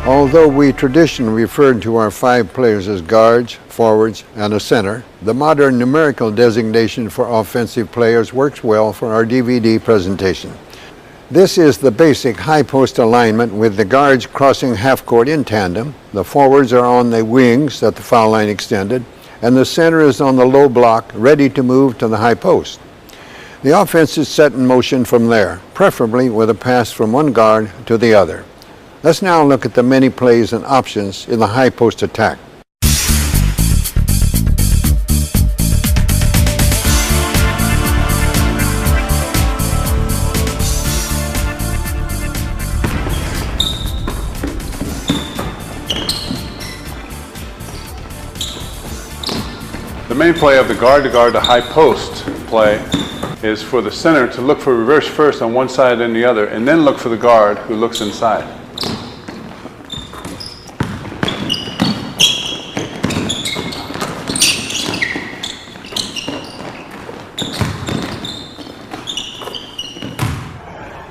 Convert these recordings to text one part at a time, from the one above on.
Although we traditionally referred to our 5 players as guards, forwards, and a center, the modern numerical designation for offensive players works well for our DVD presentation. This is the basic high post alignment with the guards crossing half court in tandem, the forwards are on the wings at the foul line extended, and the center is on the low block ready to move to the high post. The offense is set in motion from there, preferably with a pass from one guard to the other. Let's now look at the many plays and options in the high post attack. The main play of the guard-to-guard to high post play is for the center to look for reverse first on one side and the other, and then look for the guard who looks inside.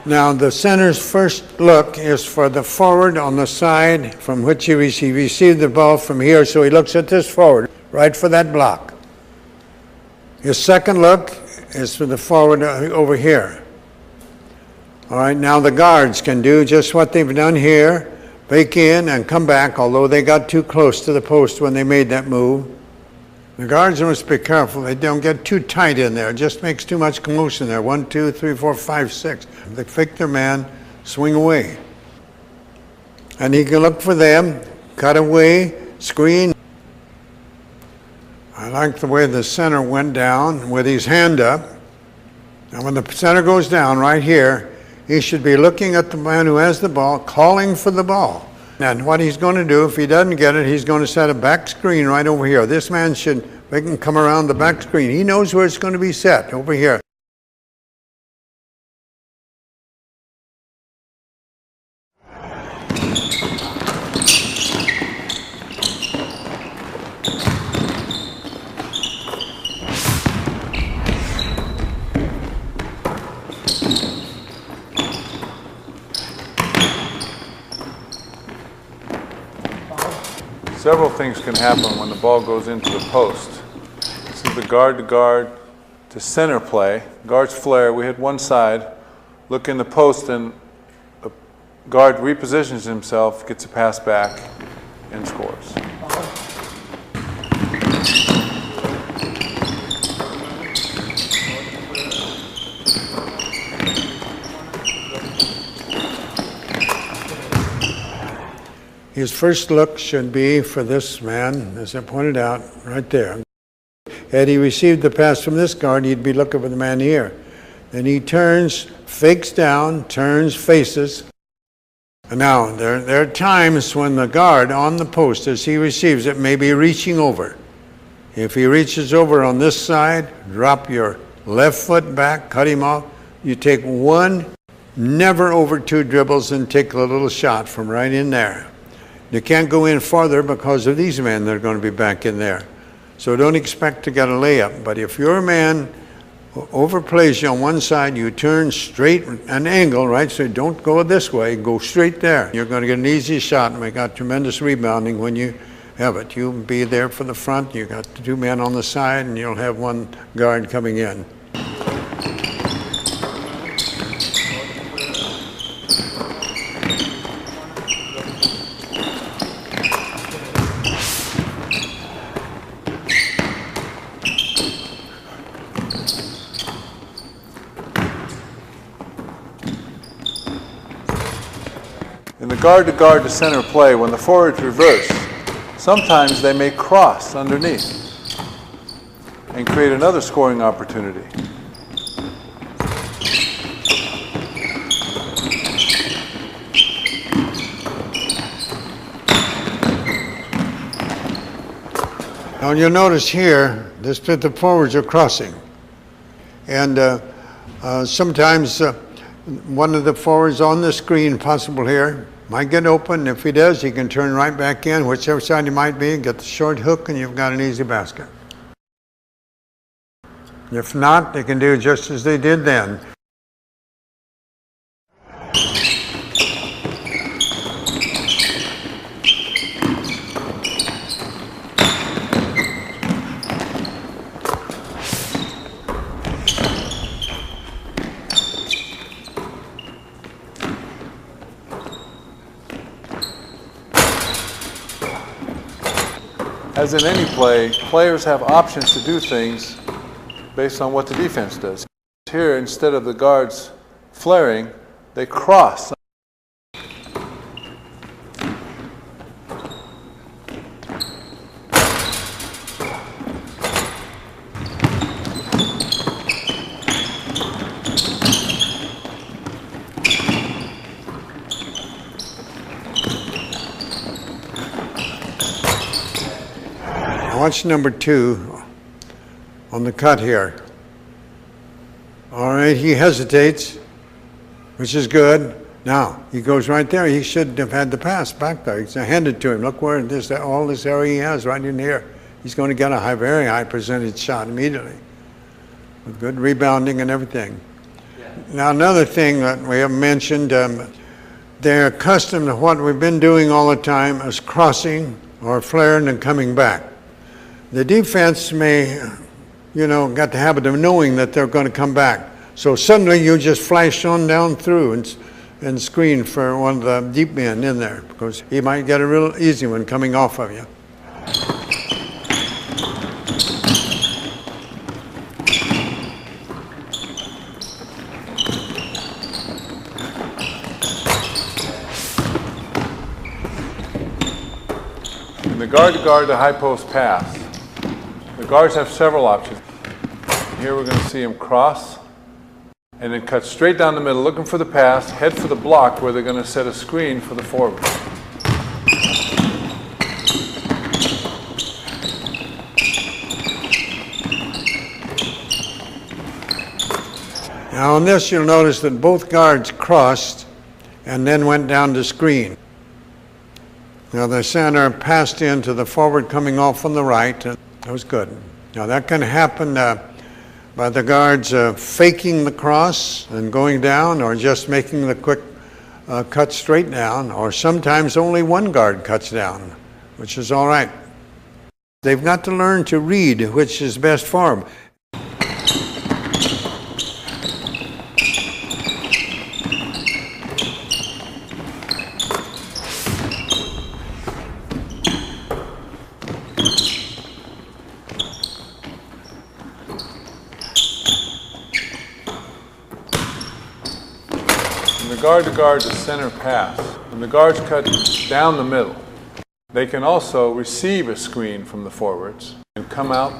Now the center's first look is for the forward on the side from which he received the ball from here, so he looks at this forward, right for that block. His second look is for the forward over here. All right, now the guards can do just what they've done here, bake in and come back, although they got too close to the post when they made that move. The guards must be careful. They don't get too tight in there. It just makes too much commotion there. 1, 2, 3, 4, 5, 6. They fake their man, swing away. And he can look for them, cut away, screen. I like the way the center went down with his hand up. And when the center goes down right here, he should be looking at the man who has the ball, calling for the ball. And what he's going to do, if he doesn't get it, he's going to set a back screen right over here. This man should make him come around the back screen. He knows where it's going to be set, over here. Several things can happen when the ball goes into the post. This is the guard-to-guard to center play. Guards flare, we hit one side, look in the post, and the guard repositions himself, gets a pass back, and scores. His first look should be for this man, as I pointed out, right there. Had he received the pass from this guard, he'd be looking for the man here. Then he turns, fakes down, turns, faces. And now, there are times when the guard on the post, as he receives it, may be reaching over. If he reaches over on this side, drop your left foot back, cut him off. You take one, never over 2 dribbles, and take a little shot from right in there. You can't go in farther because of these men that are going to be back in there. So don't expect to get a layup. But if your man overplays you on one side, you turn straight an angle, right? So don't go this way, go straight there. You're going to get an easy shot and make out tremendous rebounding when you have it. You'll be there for the front, you got the 2 men on the side, and you'll have 1 guard coming in. In the guard-to-guard to center play, when the forwards reverse, sometimes they may cross underneath and create another scoring opportunity. Now you'll notice here, the forwards are crossing. And sometimes one of the forwards on the screen, possible here, might get open. If he does, he can turn right back in, whichever side he might be, get the short hook, and you've got an easy basket. If not, they can do just as they did then. As in any play, players have options to do things based on what the defense does. Here, instead of the guards flaring, they cross. Watch number 2 on the cut here. All right, he hesitates, which is good. Now, he goes right there. He should have had the pass back there. He's handed to him. Look where all this area he has right in here. He's going to get a very high percentage shot immediately with good rebounding and everything. Yeah. Now, another thing that we have mentioned, they're accustomed to what we've been doing all the time as crossing or flaring and coming back. The defense may, got the habit of knowing that they're going to come back. So suddenly you just flash on down through and screen for one of the deep men in there, because he might get a real easy one coming off of you. In the guard-to-guard to high post pass, the guards have several options. Here we're going to see him cross and then cut straight down the middle, looking for the pass, head for the block where they're going to set a screen for the forward. Now on this you'll notice that both guards crossed and then went down to screen. Now the center passed into the forward coming off on the right. That was good. Now that can happen by the guards faking the cross and going down, or just making the quick cut straight down, or sometimes only one guard cuts down, which is all right. They've got to learn to read which is best for them. From the guard-to-guard to center pass, when the guards cut down the middle, they can also receive a screen from the forwards and come out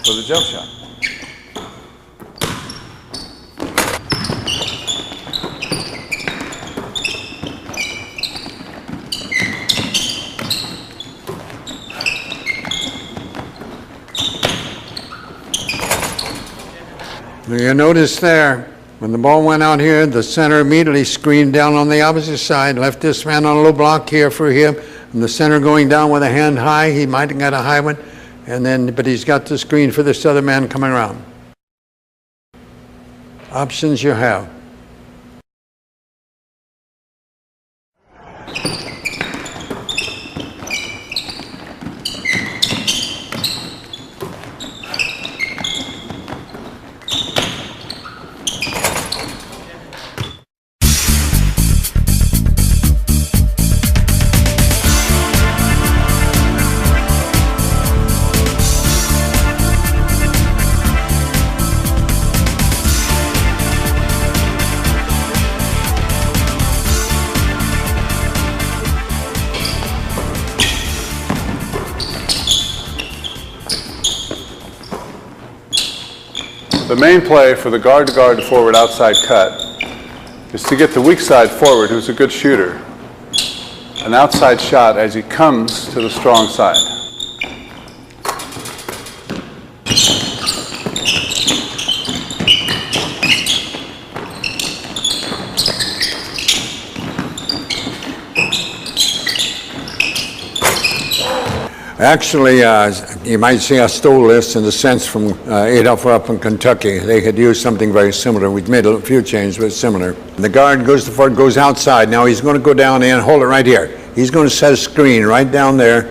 for the jump shot. You notice there, when the ball went out here, the center immediately screened down on the opposite side, left this man on a low block here for him, and the center going down with a hand high. He might have got a high one, but he's got the screen for this other man coming around. Options you have. The main play for the guard-to-guard to forward outside cut is to get the weak side forward, who's a good shooter, an outside shot as he comes to the strong side. Actually, you might see I stole this in a sense from Adolph Rupp in Kentucky. They had used something very similar. We've made a few changes, but it's similar. The guard goes to forward, goes outside. Now he's going to go down in, hold it right here. He's going to set a screen right down there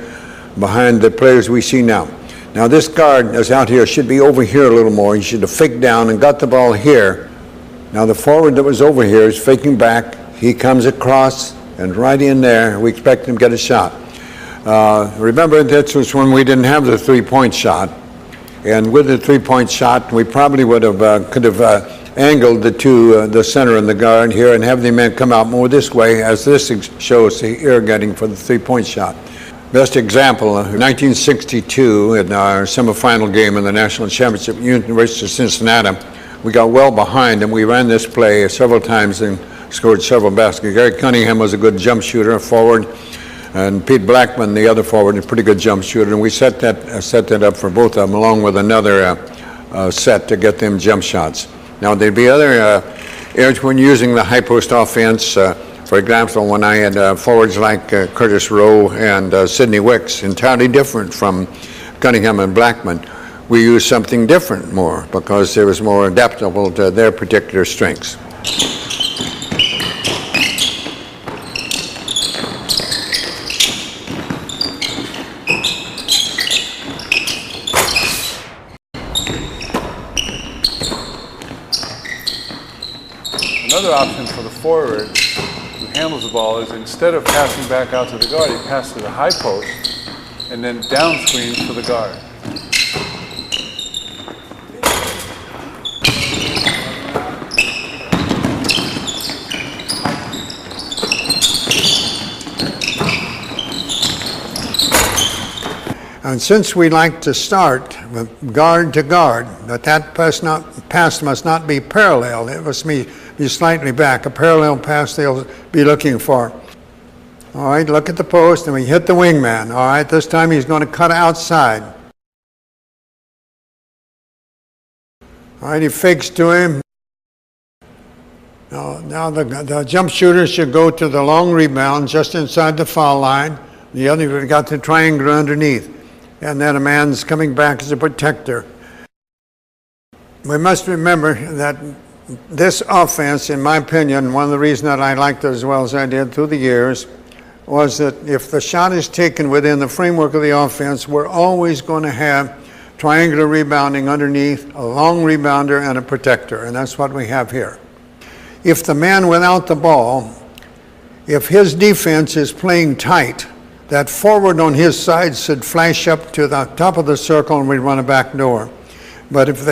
behind the players we see now. Now this guard that's out here should be over here a little more. He should have faked down and got the ball here. Now the forward that was over here is faking back. He comes across and right in there. We expect him to get a shot. Remember, that was when we didn't have the three-point shot. And with the three-point shot, we probably would have could have angled the center and the guard here and have the men come out more this way, as this shows the air getting for the three-point shot. Best example, 1962, in our semifinal game in the national championship, University of Cincinnati, we got well behind and we ran this play several times and scored several baskets. Gary Cunningham was a good jump shooter, forward, and Pete Blackman, the other forward, a pretty good jump shooter, and we set that up for both of them, along with another set to get them jump shots. Now, there'd be other areas when using the high post offense. For example, when I had forwards like Curtis Rowe and Sidney Wicks, entirely different from Cunningham and Blackman, we used something different more because it was more adaptable to their particular strengths. Another option for the forward who handles the ball is, instead of passing back out to the guard, he passes to the high post and then down screens for the guard. And since we like to start with guard to guard, that pass must not be parallel. It must be slightly back. A parallel pass they'll be looking for. All right, look at the post, and we hit the wingman. All right, this time he's going to cut outside. All right, he fakes to him. Now the jump shooter should go to the long rebound just inside the foul line. The other got the triangle underneath. And then a man's coming back as a protector. We must remember that this offense, in my opinion, one of the reasons that I liked it as well as I did through the years, was that if the shot is taken within the framework of the offense, we're always going to have triangular rebounding underneath, a long rebounder, and a protector, and that's what we have here. If the man without the ball, if his defense is playing tight, that forward on his side should flash up to the top of the circle and we run a back door. But if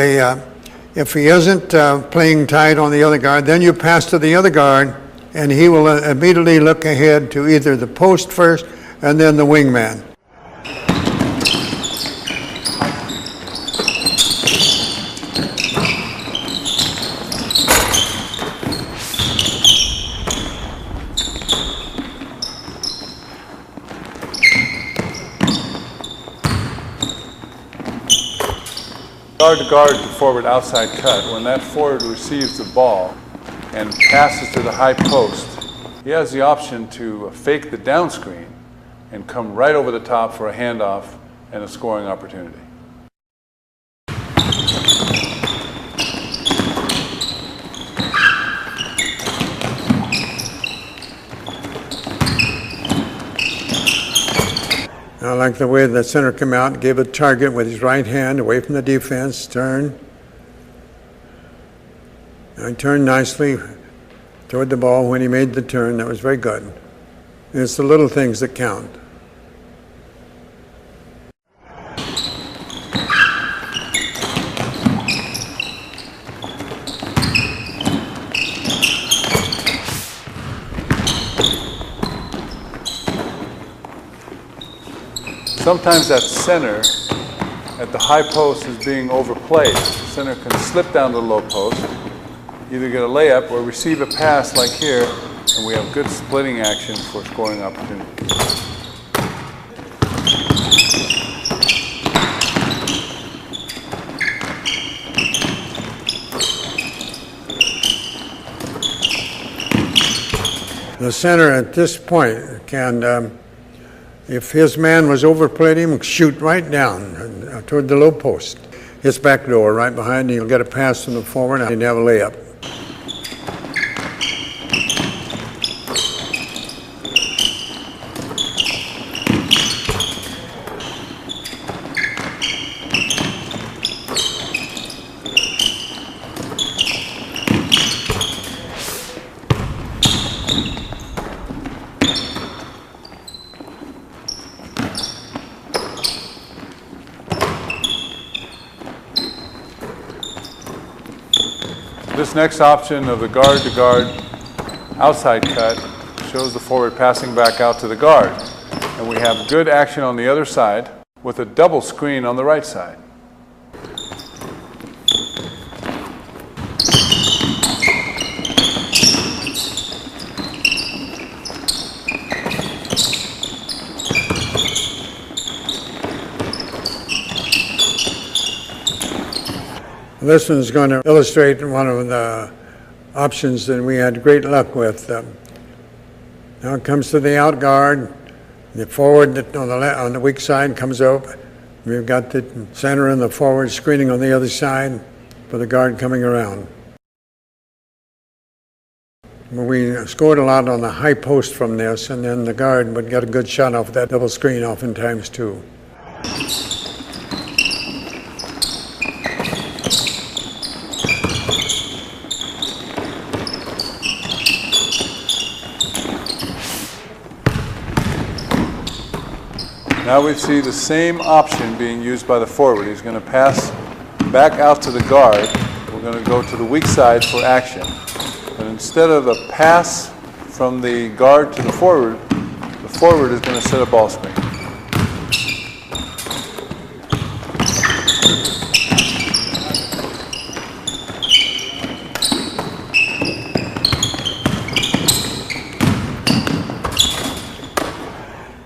he isn't playing tight on the other guard, then you pass to the other guard and he will immediately look ahead to either the post first and then the wingman. Guard to guard to forward outside cut. When that forward receives the ball and passes to the high post, he has the option to fake the down screen and come right over the top for a handoff and a scoring opportunity. I like the way the center came out, gave a target with his right hand away from the defense, turn. And turned nicely toward the ball when he made the turn. That was very good. And it's the little things that count. Sometimes that center at the high post is being overplayed. The center can slip down to the low post, either get a layup or receive a pass like here, and we have good splitting action for scoring opportunities. The center at this point can, if his man was overplayed him, shoot right down toward the low post. His back door right behind, he'll get a pass from the forward and he'd have a layup. next option of the guard-to-guard outside cut shows the forward passing back out to the guard. And we have good action on the other side with a double screen on the right side. This one's going to illustrate one of the options that we had great luck with. Now it comes to the out guard, the forward on the weak side comes up. We've got the center and the forward screening on the other side for the guard coming around. We scored a lot on the high post from this, and then the guard would get a good shot off that double screen oftentimes too. Now we see the same option being used by the forward. He's going to pass back out to the guard. We're going to go to the weak side for action. But instead of a pass from the guard to the forward is going to set a ball screen.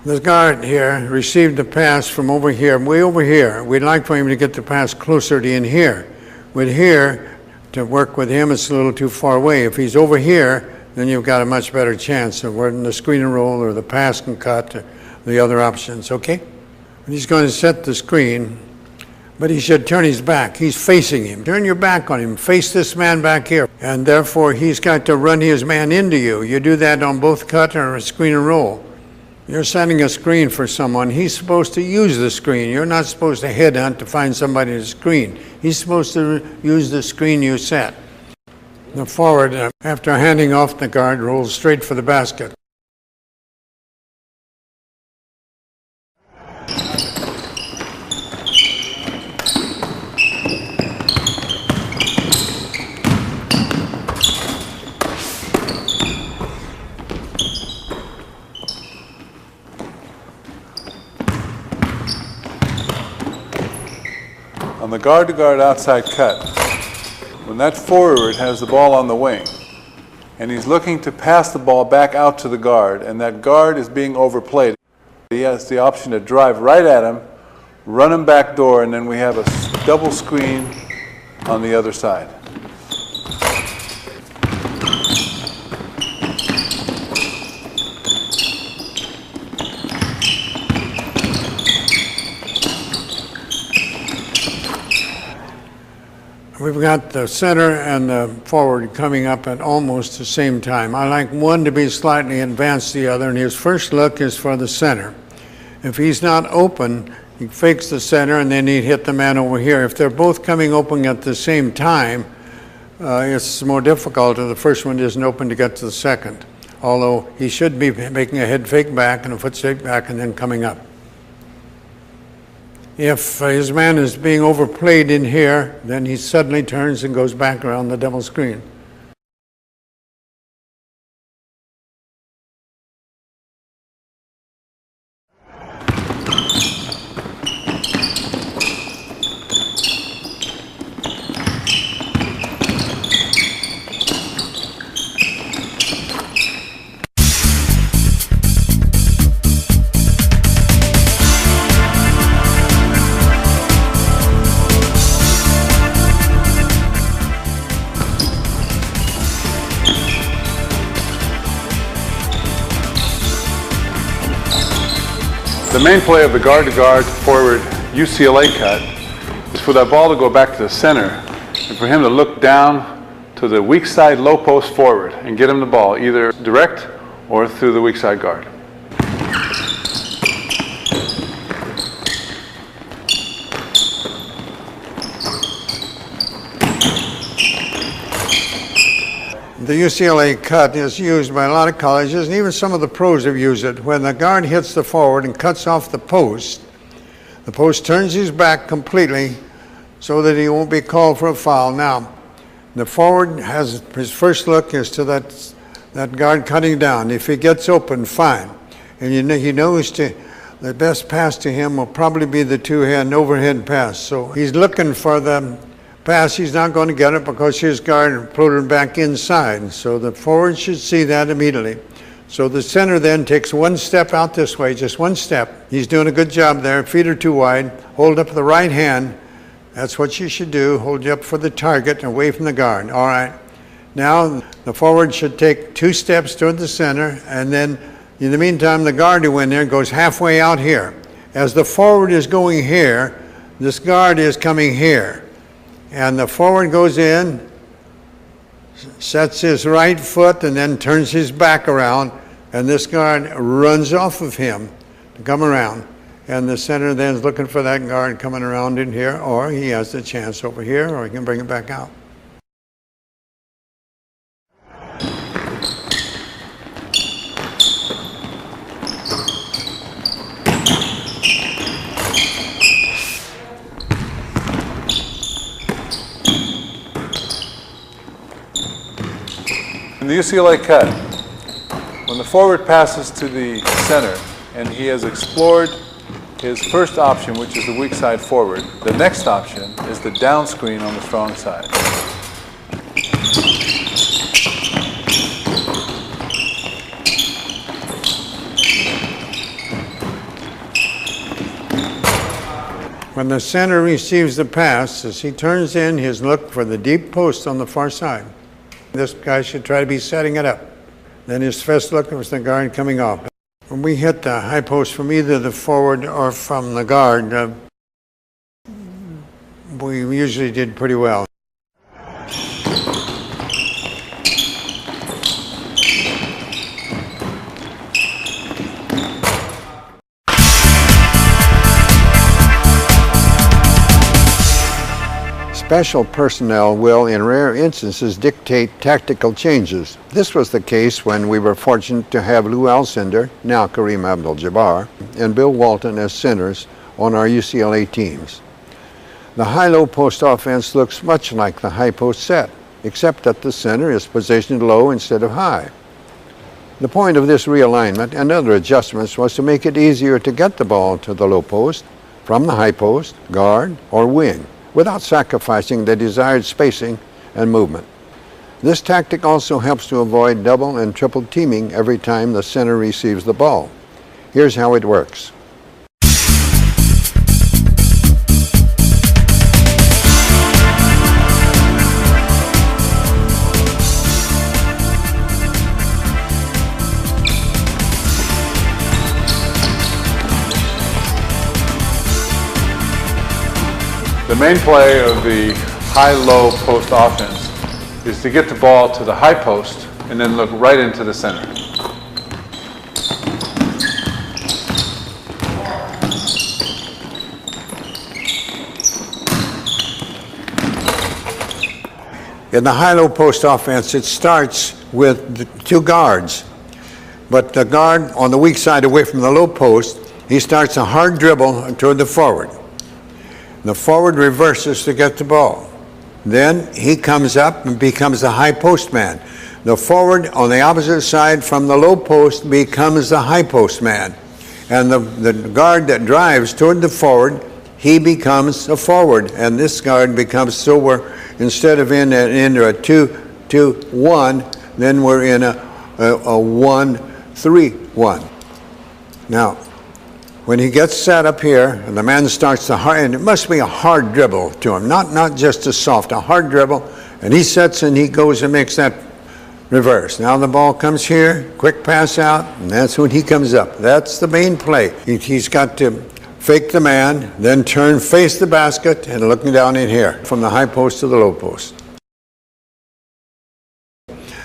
This guard here received the pass from over here, way over here. We'd like for him to get the pass closer to in here. With here, to work with him, it's a little too far away. If he's over here, then you've got a much better chance of winning the screen and roll or the pass and cut, or the other options, okay? And he's going to set the screen, but he should turn his back. He's facing him. Turn your back on him. Face this man back here. And therefore, he's got to run his man into you. You do that on both cut or screen and roll. You're setting a screen for someone. He's supposed to use the screen. You're not supposed to headhunt to find somebody to screen. He's supposed to use the screen you set. The forward, after handing off the guard, rolls straight for the basket. On the guard-to-guard outside cut, when that forward has the ball on the wing, and he's looking to pass the ball back out to the guard, and that guard is being overplayed, he has the option to drive right at him, run him back door, and then we have a double screen on the other side. We've got the center and the forward coming up at almost the same time. I like one to be slightly advanced the other, and his first look is for the center. If he's not open, he fakes the center, and then he'd hit the man over here. If they're both coming open at the same time, it's more difficult if the first one isn't open to get to the second. Although he should be making a head fake back and a foot shake back and then coming up. If his man is being overplayed in here, then he suddenly turns and goes back around the double screen. The main play of the guard-to-guard forward UCLA cut is for that ball to go back to the center and for him to look down to the weak side low post forward and get him the ball either direct or through the weak side guard. The UCLA cut is used by a lot of colleges, and even some of the pros have used it. When the guard hits the forward and cuts off the post turns his back completely so that he won't be called for a foul. Now, The forward has his first look is to that guard cutting down. If he gets open, fine. And he knows the best pass to him will probably be the two-hand overhead pass. So he's looking for the pass. He's not going to get it because his guard put it back inside. So the forward should see that immediately. So the center then takes one step out this way, just one step. He's doing a good job there. Feet are too wide. Hold up the right hand. That's what you should do. Hold you up for the target, away from the guard. All right. Now the forward should take 2 steps toward the center, and then in the meantime, the guard who went there goes halfway out here. As the forward is going here, this guard is coming here. And the forward goes in, sets his right foot, and then turns his back around, and this guard runs off of him to come around. And the center then is looking for that guard coming around in here, or he has the chance over here, or he can bring it back out. In the UCLA cut, when the forward passes to the center and he has explored his first option, which is the weak side forward, the next option is the down screen on the strong side. When the center receives the pass, as he turns in, his look for the deep post on the far side. This guy should try to be setting it up. Then his first look was the guard coming off. When we hit the high post from either the forward or from the guard, we usually did pretty well. Special personnel will, in rare instances, dictate tactical changes. This was the case when we were fortunate to have Lou Alcindor, now Kareem Abdul-Jabbar, and Bill Walton as centers on our UCLA teams. The high-low post offense looks much like the high post set, except that the center is positioned low instead of high. The point of this realignment and other adjustments was to make it easier to get the ball to the low post from the high post, guard, or wing, without sacrificing the desired spacing and movement. This tactic also helps to avoid double and triple teaming every time the center receives the ball. Here's how it works. The main play of the high-low post offense is to get the ball to the high post and then look right into the center. In the high-low post offense, it starts with the 2 guards. But the guard on the weak side away from the low post, he starts a hard dribble toward the forward. The forward reverses to get the ball. Then he comes up and becomes the high post man. The forward on the opposite side from the low post becomes the high post man. And the guard that drives toward the forward, he becomes a forward. And this guard becomes, so we're, instead of into a 2-2-1, then we're in a 1-3-1. Now, when he gets set up here, and the man starts to hard, and it must be a hard dribble to him, not just a soft, a hard dribble, and he sets and he goes and makes that reverse. Now the ball comes here, quick pass out, and that's when he comes up. That's the main play. He's got to fake the man, then turn, face the basket, and looking down in here, from the high post to the low post.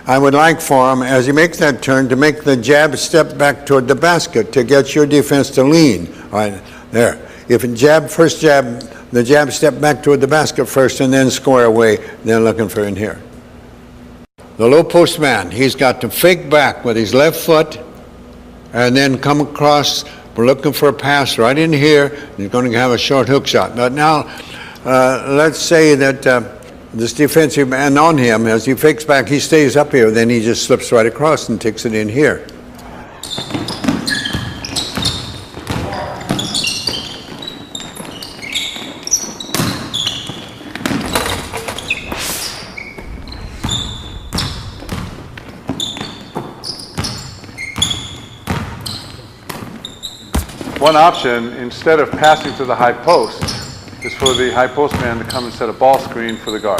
I would like for him, as he makes that turn, to make the jab step back toward the basket to get your defense to lean. All right, there. If it first jab, the jab step back toward the basket first and then square away, then looking for in here. The low post man, he's got to fake back with his left foot and then come across. We're looking for a pass right in here. He's going to have a short hook shot. But now, let's say that this defensive man on him. As he fakes back, he stays up here. Then he just slips right across and takes it in here. One option, instead of passing to the high post, is for the high post man to come and set a ball screen for the guard.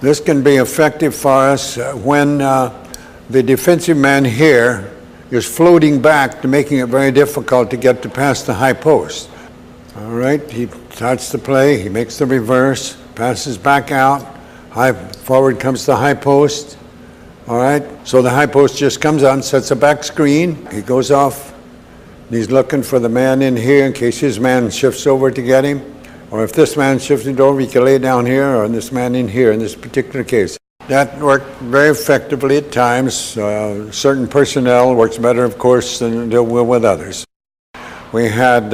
This can be effective for us when the defensive man here is floating back, to making it very difficult to get to past the high post. All right, he starts the play, he makes the reverse, passes back out, high forward comes the high post. All right, so the high post just comes on, sets a back screen, he goes off, and he's looking for the man in here in case his man shifts over to get him. Or if this man shifted over, he can lay down here, or this man in here in this particular case. That worked very effectively at times. Certain personnel works better, of course, than it will with others. We had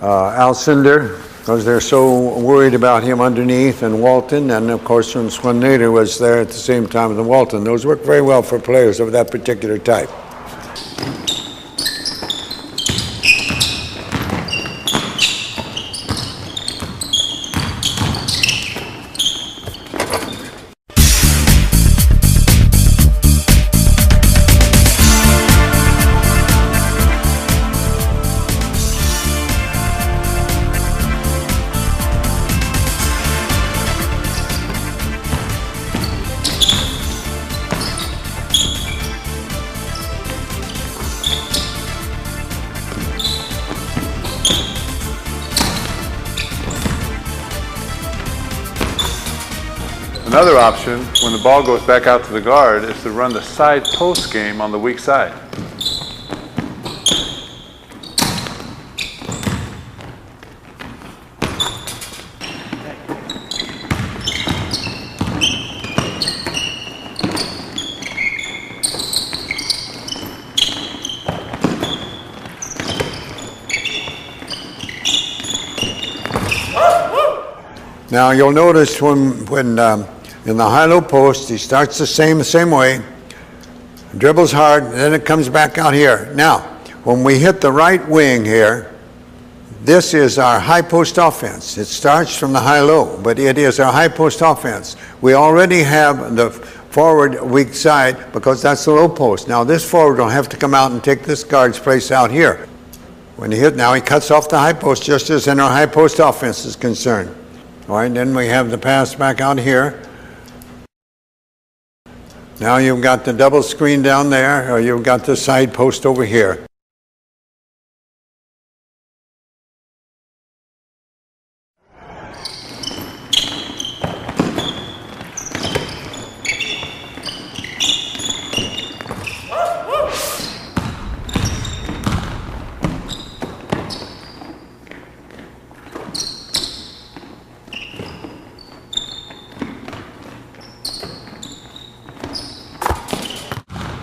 Alcindor, because they're so worried about him underneath, and Walton, and of course when Swan Nader was there at the same time as Walton. Those work very well for players of that particular type. Another option, when the ball goes back out to the guard, is to run the side post game on the weak side. Now you'll notice when in the high-low post, he starts the same way, dribbles hard, and then it comes back out here. Now, when we hit the right wing here, this is our high post offense. It starts from the high-low, but it is our high post offense. We already have the forward weak side because that's the low post. Now this forward will have to come out and take this guard's place out here. When he hit, now he cuts off the high post just as in our high post offense is concerned. All right, then we have the pass back out here. Now you've got the double screen down there, or you've got the side post over here.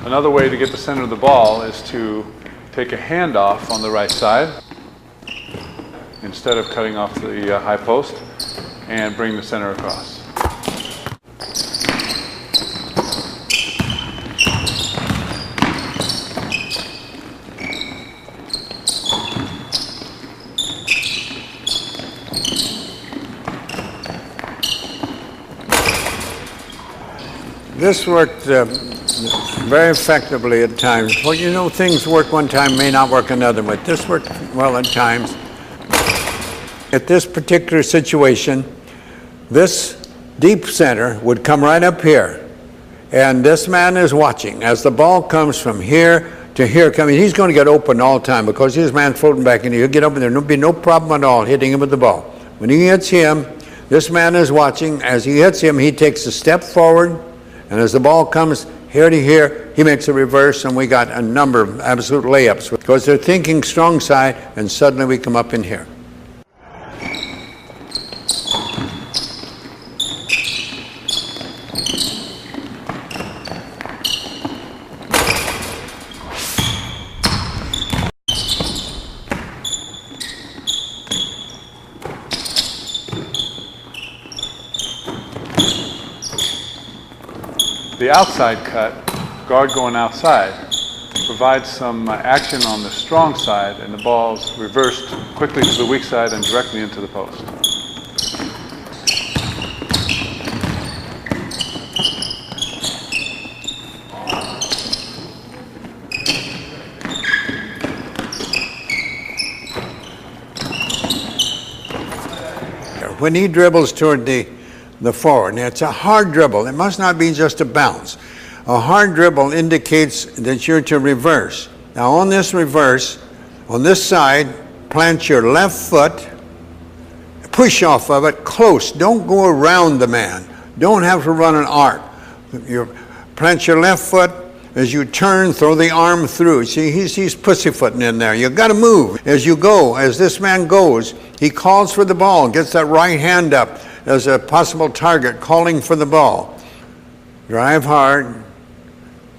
Another way to get the center of the ball is to take a handoff on the right side instead of cutting off the high post and bring the center across. This worked very effectively at times. Well, you know, things work one time, may not work another, but this worked well at times. At this particular situation, this deep center would come right up here, and this man is watching. As the ball comes from here to here coming, he's going to get open all the time because his man floating back in here. He'll get open there. There'll be no problem at all hitting him with the ball. When he hits him, this man is watching. As he hits him, he takes a step forward, and as the ball comes here to here, he makes a reverse, and we got a number of absolute layups because they're thinking strong side, and suddenly we come up in here. the outside cut, guard going outside, provides some action on the strong side, and the ball's reversed quickly to the weak side and directly into the post. When he dribbles toward the forward, and it's a hard dribble, it must not be just a bounce. A hard dribble indicates that you're to reverse. Now on this reverse, on this side, plant your left foot, push off of it close. Don't go around the man. Don't have to run an arc. You plant your left foot. As you turn, throw the arm through. See, he's pussyfooting in there. You've got to move as you go. As this man goes, he calls for the ball, gets that right hand up as a possible target, calling for the ball. Drive hard,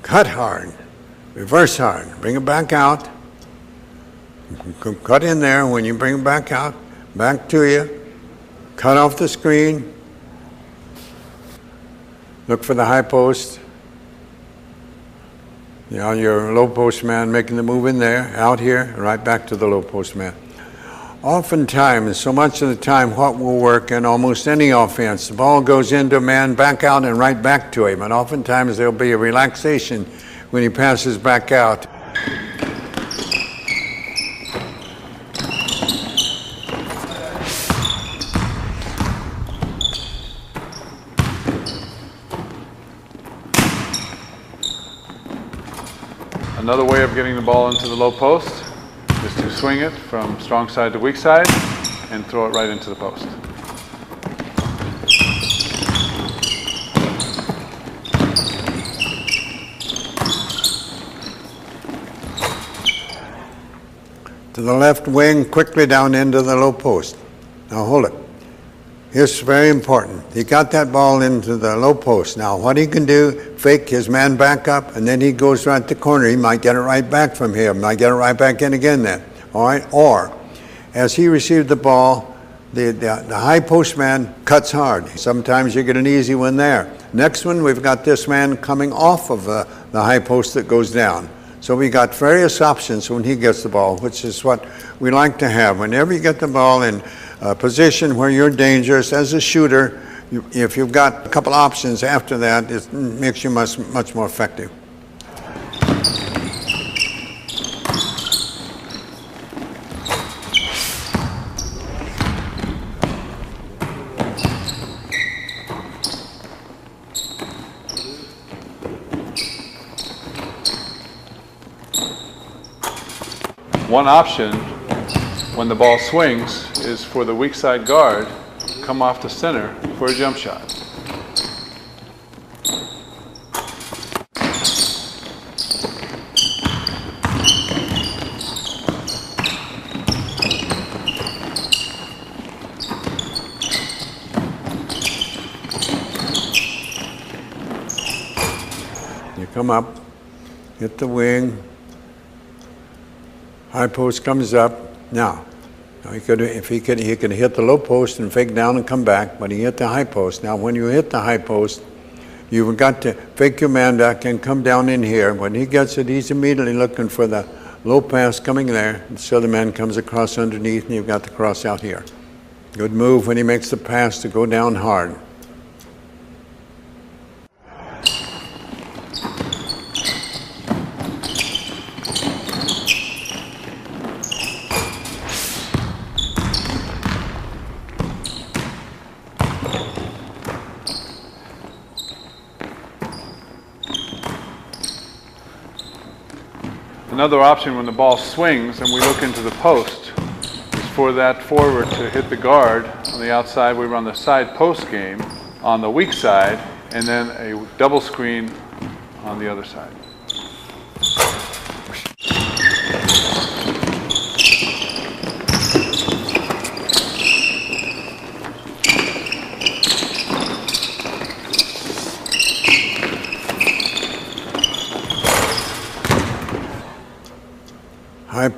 cut hard, reverse hard. Bring it back out. Cut in there. When you bring it back out, back to you. Cut off the screen. Look for the high post. You know, your low post man making the move in there, out here, right back to the low post man. Oftentimes, so much of the time, what will work in almost any offense, the ball goes into a man, back out, and right back to him. And oftentimes there'll be a relaxation when he passes back out. Another way of getting the ball into the low post is to swing it from strong side to weak side and throw it right into the post. To the left wing, quickly down into the low post. Now hold it. Here's very important. He got that ball into the low post. Now what he can do, fake his man back up, and then he goes right to the corner. He might get it right back from here. Might get it right back in again then. All right? Or, as he received the ball, the high post man cuts hard. Sometimes you get an easy one there. Next one, we've got this man coming off of the high post that goes down. So we got various options when he gets the ball, which is what we like to have. Whenever you get the ball in a position where you're dangerous as a shooter, if you've got a couple options after that, it makes you much more effective. One option when the ball swings is for the weak side guard to come off the center for a jump shot. You come up, hit the wing, high post comes up. Now he could hit the low post and fake down and come back, but he hit the high post. Now when you hit the high post, you've got to fake your man back and come down in here. When he gets it, he's immediately looking for the low pass coming there, so the man comes across underneath and you've got the cross out here. Good move when he makes the pass to go down hard. Another option when the ball swings and we look into the post is for that forward to hit the guard on the outside. We run the side post game on the weak side and then a double screen on the other side. High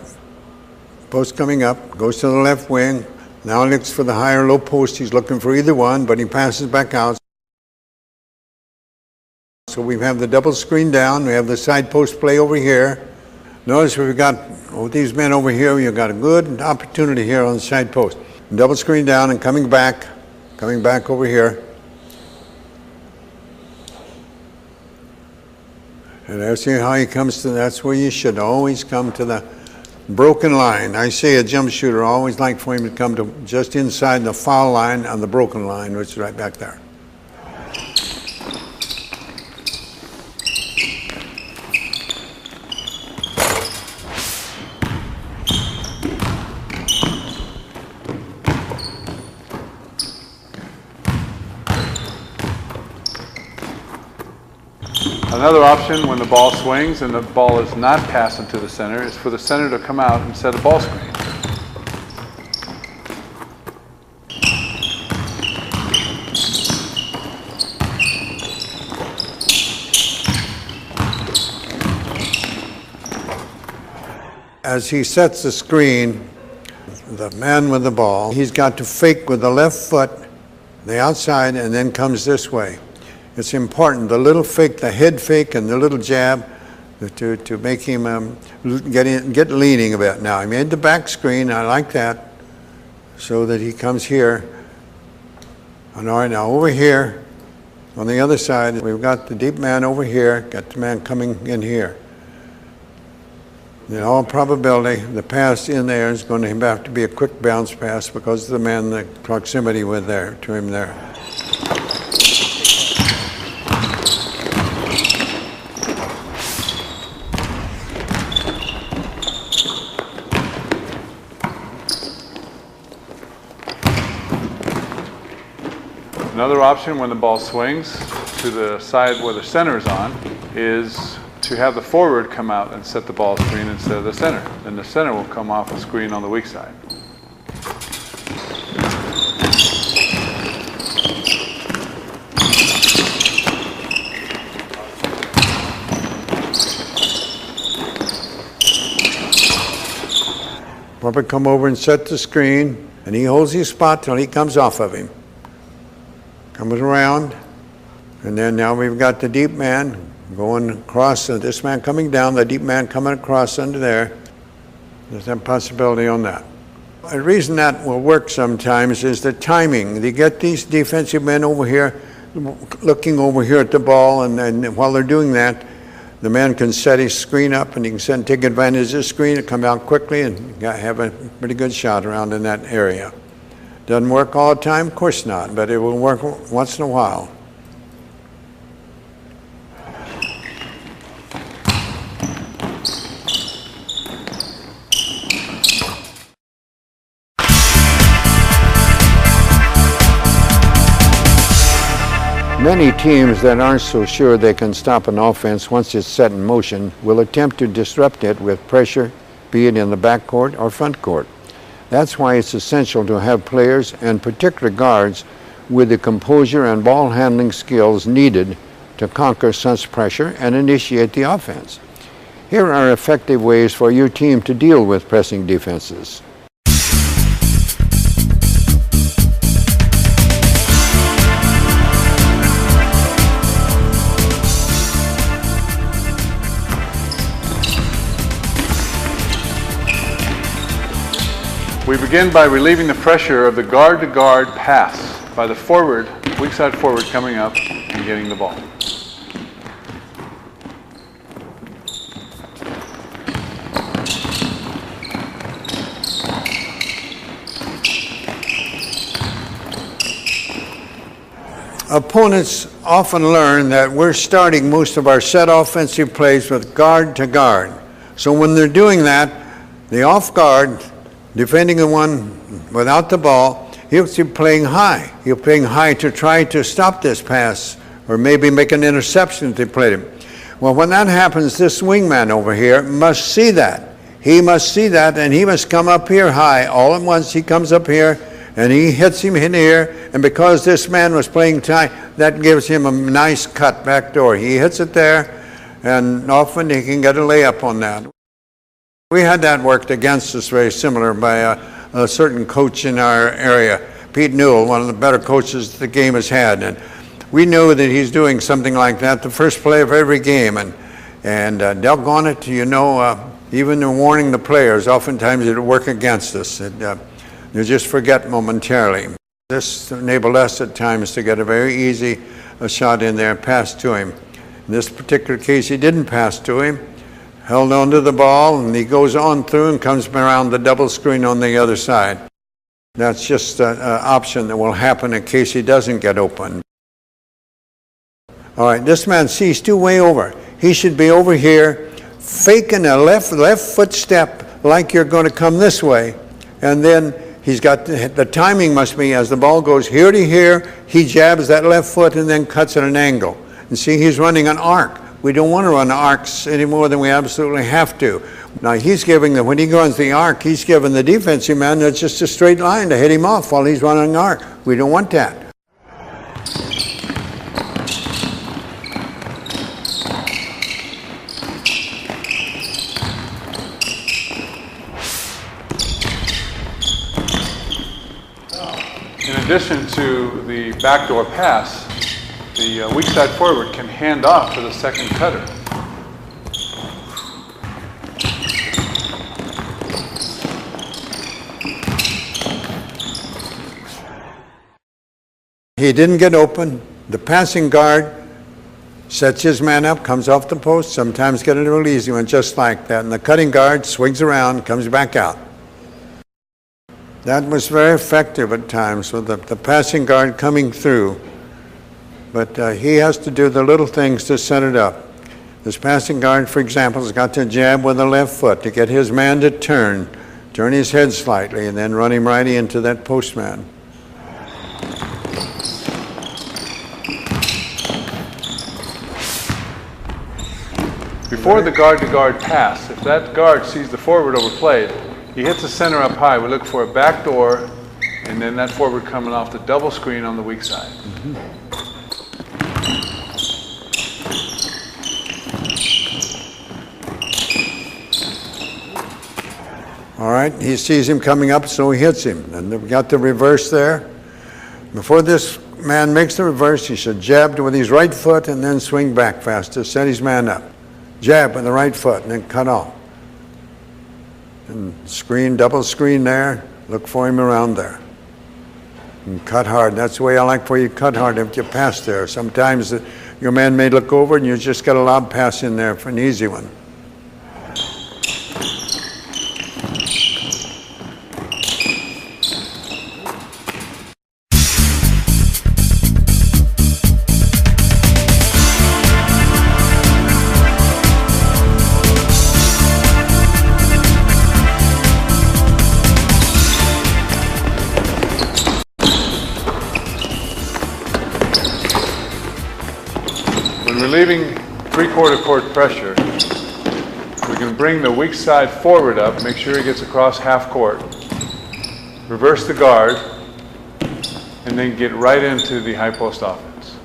post coming up, goes to the left wing. Now looks for the high or low post. He's looking for either one, but he passes back out. So we have the double screen down, we have the side post play over here. Notice we've got, with these men over here, you've got a good opportunity here on the side post. Double screen down and coming back over here. And that's how he comes to, that's where you should always come to the broken line. I say a jump shooter, I always like for him to come to just inside the foul line on the broken line, which is right back there. Another option when the ball swings and the ball is not passed into the center is for the center to come out and set a ball screen. As he sets the screen, the man with the ball, he's got to fake with the left foot, the outside, and then comes this way. It's important, the little fake, the head fake and the little jab to make him get leaning a bit. Now, he made the back screen, I like that, so that he comes here. And all right, now over here, on the other side, we've got the deep man over here, got the man coming in here. In all probability, the pass in there is going to have to be a quick bounce pass because of the man, the proximity with there, to him there. Another option when the ball swings to the side where the center is on is to have the forward come out and set the ball screen instead of the center. Then the center will come off a screen on the weak side. Robert come over and set the screen, and he holds his spot till he comes off of him. Comes around, and then now we've got the deep man going across, this man coming down, the deep man coming across under there. There's a possibility on that. The reason that will work sometimes is the timing. They get these defensive men over here, looking over here at the ball, and while they're doing that, the man can set his screen up, and he can take advantage of the screen and come out quickly and have a pretty good shot around in that area. Doesn't work all the time, of course not, but it will work once in a while. Many teams that aren't so sure they can stop an offense once it's set in motion will attempt to disrupt it with pressure, be it in the backcourt or front court. That's why it's essential to have players, and particular guards, with the composure and ball handling skills needed to conquer such pressure and initiate the offense. Here are effective ways for your team to deal with pressing defenses. We begin by relieving the pressure of the guard-to-guard pass by the forward, weak side forward coming up and getting the ball. Opponents often learn that we're starting most of our set offensive plays with guard to guard. So when they're doing that, the off guard, defending the one without the ball, he'll be playing high. He'll be playing high to try to stop this pass or maybe make an interception if they played him. Well, when that happens, this wingman over here must see that. He must see that, and he must come up here high. All at once, he comes up here, and he hits him in here, and because this man was playing tight, that gives him a nice cut back door. He hits it there, and often he can get a layup on that. We had that worked against us very similar by a certain coach in our area, Pete Newell, one of the better coaches the game has had. And we knew that he's doing something like that the first play of every game, and doggone it, even in warning the players, oftentimes it'll work against us. You just forget momentarily. This enabled us at times to get a very easy shot in there, pass to him. In this particular case, he didn't pass to him, held on to the ball, and he goes on through and comes around the double screen on the other side. That's just an option that will happen in case he doesn't get open. All right, this man, see, he's too way over. He should be over here, faking a left foot step like you're going to come this way, and then he's got the timing must be as the ball goes here to here, he jabs that left foot and then cuts at an angle. And see, he's running an arc. We don't want to run arcs any more than we absolutely have to. Now he's giving when he runs the arc, he's giving the defensive man that's just a straight line to hit him off while he's running an arc. We don't want that. In addition to the backdoor pass, the weak side forward can hand off to the second cutter. He didn't get open. The passing guard sets his man up, comes off the post, sometimes get a real easy one just like that. And the cutting guard swings around, comes back out. That was very effective at times with the passing guard coming through. But he has to do the little things to set it up. This passing guard, for example, has got to jab with the left foot to get his man to turn his head slightly, and then run him right into that postman. Before the guard-to-guard pass, if that guard sees the forward overplayed, he hits the center up high. We look for a back door, and then that forward coming off the double screen on the weak side. All right, he sees him coming up, so he hits him. And we've got the reverse there. Before this man makes the reverse, he should jab with his right foot and then swing back fast to set his man up. Jab with the right foot and then cut off. And screen, double screen there. Look for him around there. And cut hard. That's the way I like for you to cut hard if you pass there. Sometimes your man may look over and you just get a lob pass in there for an easy one. When relieving three-quarter court pressure, we can bring the weak side forward up, make sure he gets across half court, reverse the guard, and then get right into the high post offense.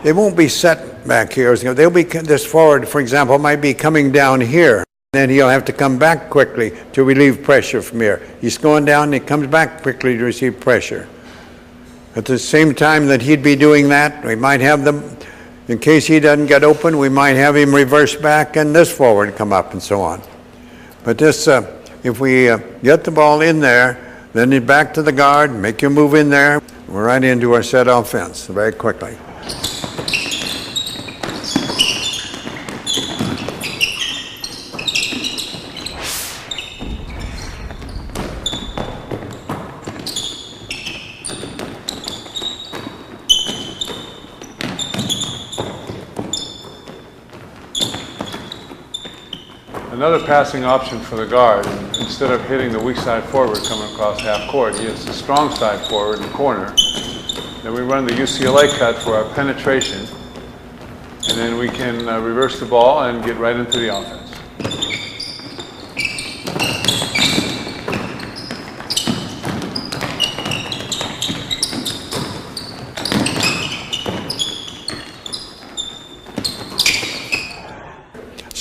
They won't be set back here. They'll be, this forward, for example, might be coming down here. Then he'll have to come back quickly to relieve pressure from here. He's going down and he comes back quickly to receive pressure. At the same time that he'd be doing that, we might have them, in case he doesn't get open, we might have him reverse back and this forward come up and so on. But this, if we get the ball in there, then you back to the guard, make your move in there, we're right into our set offense very quickly. Another passing option for the guard, instead of hitting the weak side forward coming across half court, he hits the strong side forward in the corner. Then we run the UCLA cut for our penetration, and then we can reverse the ball and get right into the offense.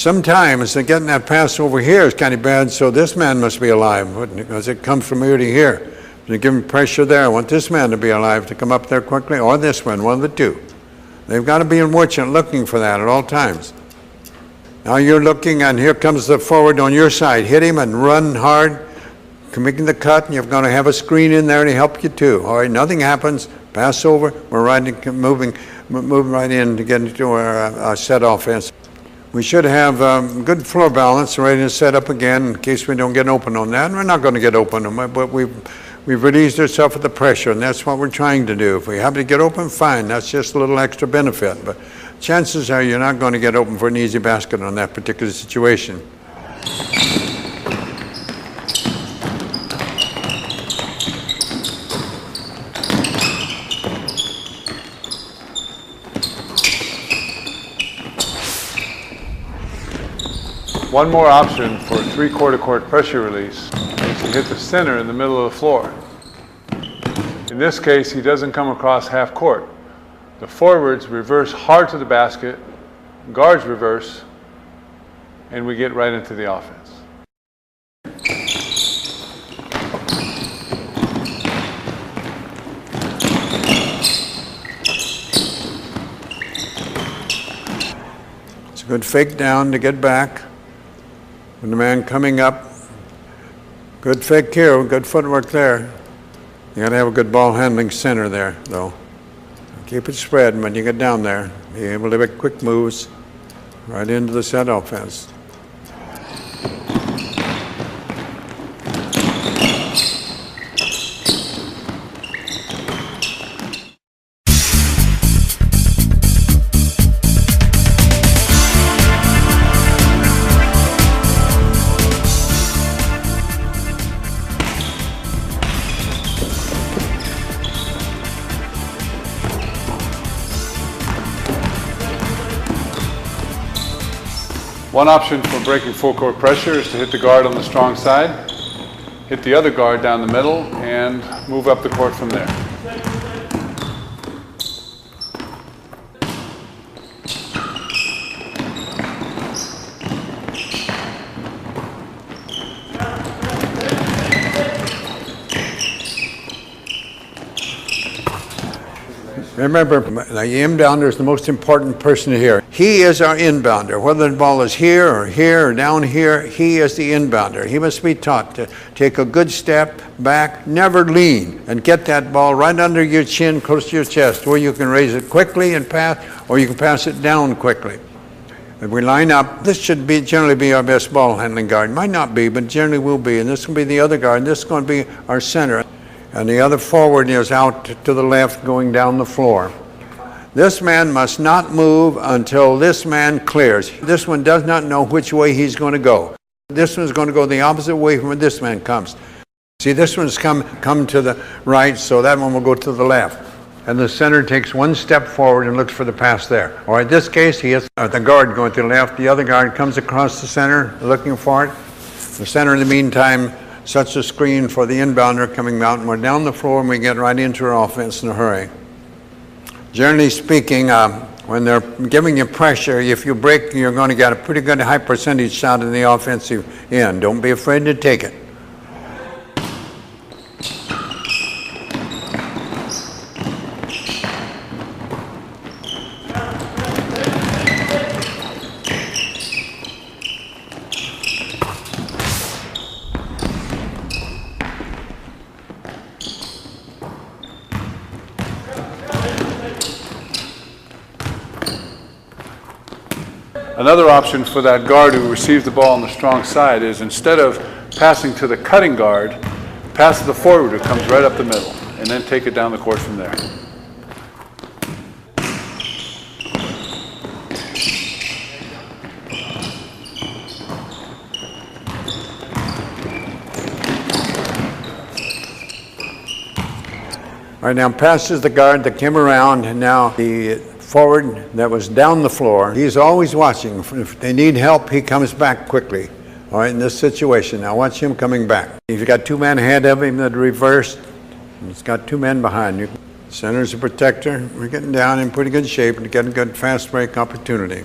Sometimes getting that pass over here is kind of bad, so this man must be alive, wouldn't it? Because it comes from here to here. You give him pressure there. I want this man to be alive to come up there quickly, or this one of the two. They've got to be watching, looking for that at all times. Now you're looking, and here comes the forward on your side. Hit him and run hard, making the cut, and you're going to have a screen in there to help you too. All right, nothing happens. Pass over. We're moving right in to get into our set offense. We should have good floor balance, ready to set up again in case we don't get open on that. And we're not going to get open, but we've released ourselves with the pressure, and that's what we're trying to do. If we happen to get open, fine. That's just a little extra benefit. But chances are you're not going to get open for an easy basket on that particular situation. One more option for three-quarter court pressure release is to hit the center in the middle of the floor. In this case, he doesn't come across half court. The forwards reverse hard to the basket, guards reverse, and we get right into the offense. It's a good fake down to get back. When the man coming up, good fake here, good footwork there. You got to have a good ball handling center there, though. Keep it spread when you get down there. Be able to make quick moves right into the set offense. One option for breaking full court pressure is to hit the guard on the strong side, hit the other guard down the middle, and move up the court from there. Remember, the inbounder is the most important person here. He is our inbounder. Whether the ball is here or down here, he is the inbounder. He must be taught to take a good step back, never lean, and get that ball right under your chin, close to your chest, where you can raise it quickly and pass, or you can pass it down quickly. If we line up, this should generally be our best ball handling guard. Might not be, but generally will be. And this will be the other guard, and this is going to be our center. And the other forward is out to the left going down the floor. This man must not move until this man clears. This one does not know which way he's going to go. This one's going to go the opposite way from where this man comes. See, this one's come to the right, so that one will go to the left. And the center takes one step forward and looks for the pass there. Or in this case, he has the guard going to the left. The other guard comes across the center looking for it. The center, in the meantime, sets a screen for the inbounder coming out, and we're down the floor and we get right into our offense in a hurry. Generally speaking, when they're giving you pressure, if you break, you're going to get a pretty good high percentage shot in the offensive end. Don't be afraid to take it. Another option for that guard who receives the ball on the strong side is, instead of passing to the cutting guard, pass to the forward who comes right up the middle, and then take it down the court from there. All right, now passes the guard that came around, and now the forward that was down the floor, he's always watching. If they need help, he comes back quickly. All right, in this situation, now watch him coming back. If you've got two men ahead of him that reversed, he's got two men behind you. Center's a protector. We're getting down in pretty good shape to get a good fast break opportunity.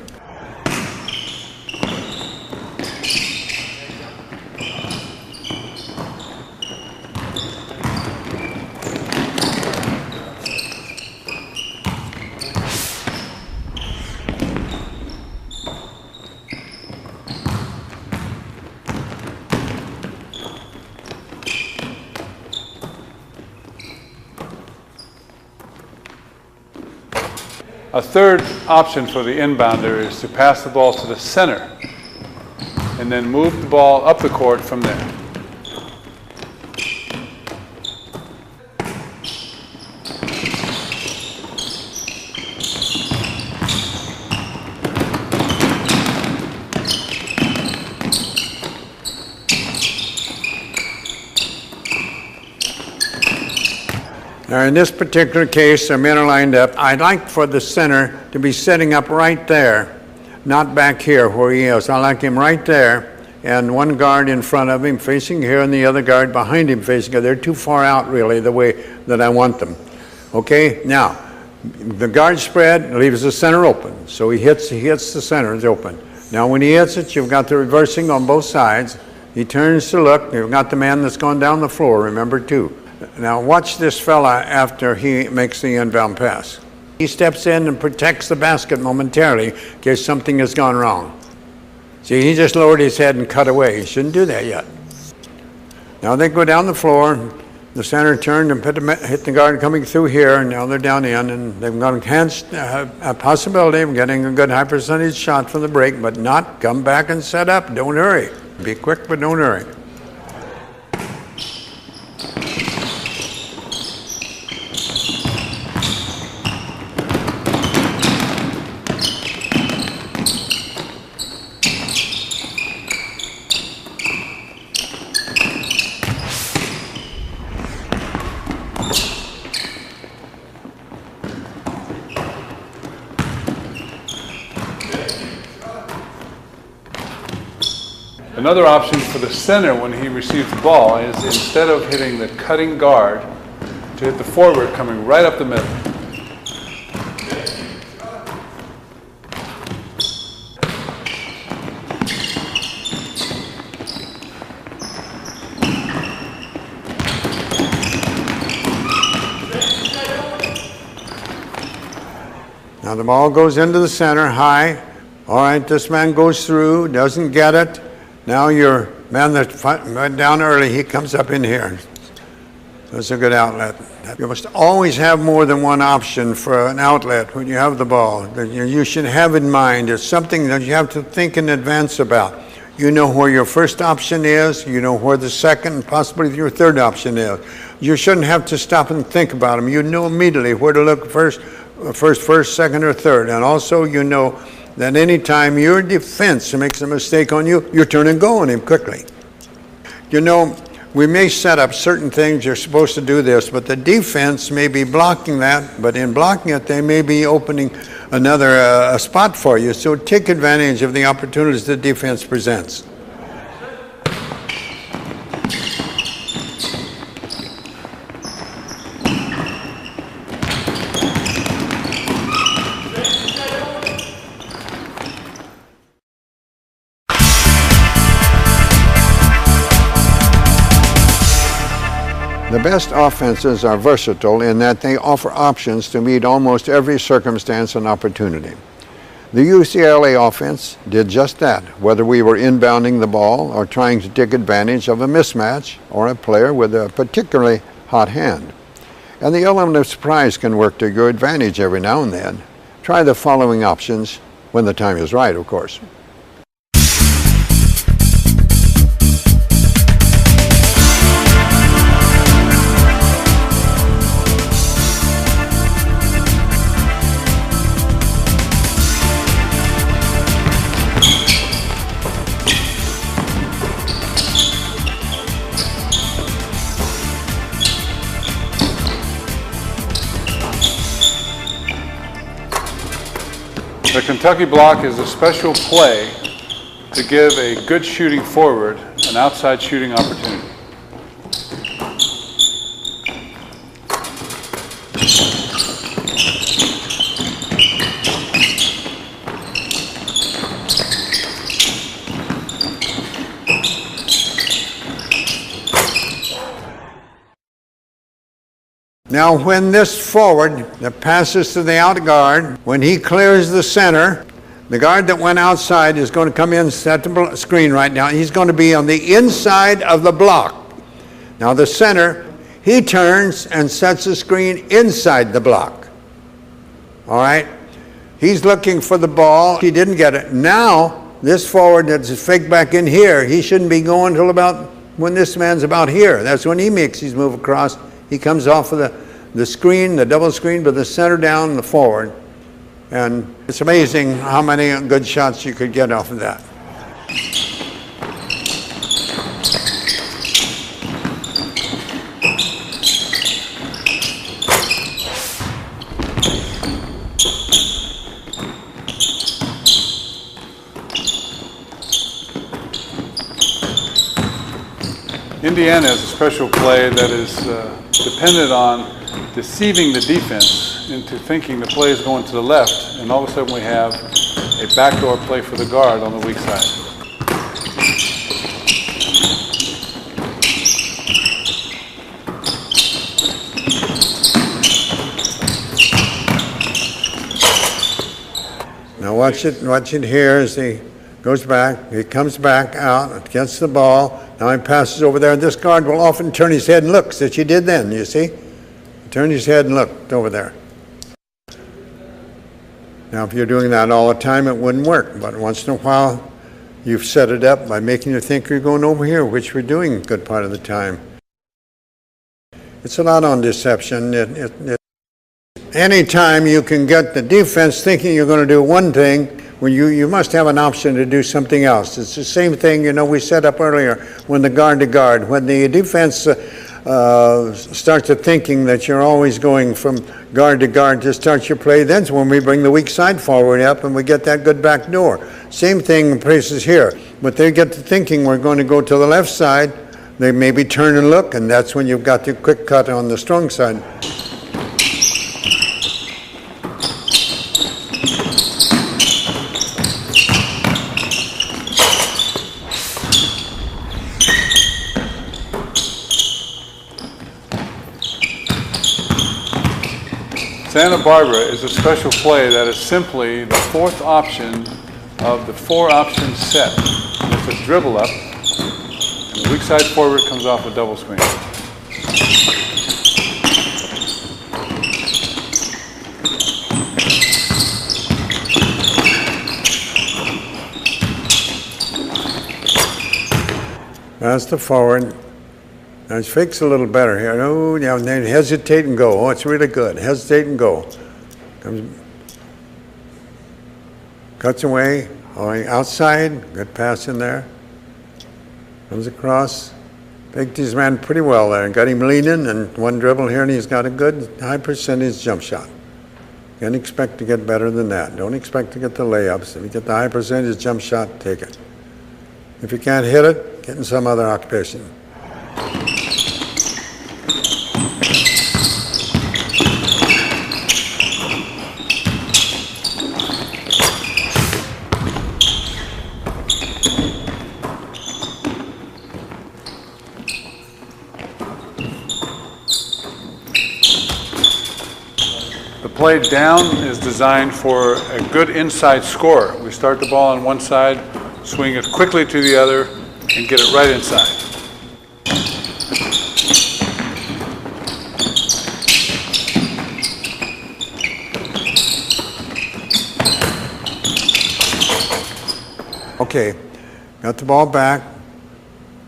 A third option for the inbounder is to pass the ball to the center and then move the ball up the court from there. Now, in this particular case, the men are lined up. I'd like for the center to be setting up right there, not back here where he is. I like him right there, and one guard in front of him facing here, and the other guard behind him facing here. They're too far out, really, the way that I want them. Okay? Now, the guard spread leaves the center open. So he hits the center, it's open. Now, when he hits it, you've got the reversing on both sides. He turns to look. You've got the man that's gone down the floor, remember, too. Now watch this fella after he makes the inbound pass. He steps in and protects the basket momentarily in case something has gone wrong. See, he just lowered his head and cut away. He shouldn't do that yet. Now they go down the floor. The center turned and hit the guard coming through here, and now they're down in, and they've got a possibility of getting a good high percentage shot from the break, but not come back and set up. Don't hurry. Be quick, but don't hurry. Another option for the center when he receives the ball is, instead of hitting the cutting guard, to hit the forward coming right up the middle. Now the ball goes into the center, high. All right, this man goes through, doesn't get it. Now your man that went down early, he comes up in here. That's a good outlet. You must always have more than one option for an outlet when you have the ball. That you should have in mind. It's something that you have to think in advance about. You know where your first option is. You know where the second and possibly your third option is. You shouldn't have to stop and think about them. You know immediately where to look first, second, or third. And also you know that any time your defense makes a mistake on you, you turn and go on him quickly. You know, we may set up certain things, you're supposed to do this, but the defense may be blocking that, but in blocking it, they may be opening another a spot for you. So take advantage of the opportunities the defense presents. The best offenses are versatile in that they offer options to meet almost every circumstance and opportunity. The UCLA offense did just that, whether we were inbounding the ball or trying to take advantage of a mismatch or a player with a particularly hot hand. And the element of surprise can work to your advantage every now and then. Try the following options when the time is right, of course. The Kentucky block is a special play to give a good shooting forward an outside shooting opportunity. Now when this forward that passes to the out guard, when he clears the center, the guard that went outside is going to come in and set the screen right now. He's going to be on the inside of the block. Now the center, he turns and sets the screen inside the block. All right? He's looking for the ball. He didn't get it. Now, this forward that's faked back in here, he shouldn't be going till about when this man's about here. That's when he makes his move across. He comes off of the screen, the double screen, but the center down, the forward. And it's amazing how many good shots you could get off of that. Indiana is a special play that is dependent on deceiving the defense into thinking the play is going to the left, and all of a sudden we have a backdoor play for the guard on the weak side. Now watch it here as he goes back. He comes back out, gets the ball. Now he passes over there. This guard will often turn his head and look, as he did then, you see? He turned his head and looked over there. Now if you're doing that all the time, it wouldn't work. But once in a while, you've set it up by making you think you're going over here, which we're doing a good part of the time. It's a lot on deception. Anytime you can get the defense thinking you're going to do one thing, when you must have an option to do something else. It's the same thing, we set up earlier when the guard to guard. When the defense starts to thinking that you're always going from guard to guard to start your play, that's when we bring the weak side forward up and we get that good back door. Same thing in places here. But they get to thinking we're going to go to the left side, they maybe turn and look, and that's when you've got the quick cut on the strong side. Santa Barbara is a special play that is simply the fourth option of the four-option set. It's a dribble up, and the weak side forward comes off a double screen. That's the forward. Now his fake's a little better here. Oh, now then hesitate and go. Oh, it's really good. Hesitate and go. Cuts away, going outside. Good pass in there. Comes across. Faked his man pretty well there. Got him leaning, and one dribble here, and he's got a good high percentage jump shot. Can't expect to get better than that. Don't expect to get the layups. If you get the high percentage jump shot, take it. If you can't hit it, get in some other occupation. The play down is designed for a good inside score. We start the ball on one side, swing it quickly to the other, and get it right inside. Okay, got the ball back.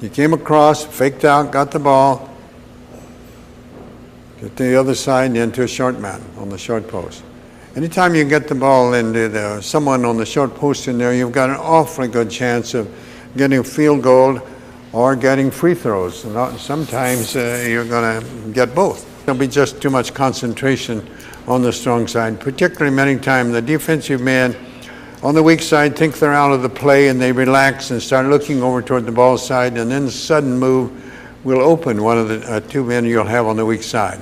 He came across, faked out, got the ball. Get the other side into a short man on the short post. Anytime you get the ball into someone on the short post in there, you've got an awfully good chance of getting a field goal or getting free throws. And sometimes you're going to get both. There'll be just too much concentration on the strong side, particularly many times the defensive man on the weak side think they're out of the play and they relax and start looking over toward the ball side, and then the sudden move will open one of the two men you'll have on the weak side.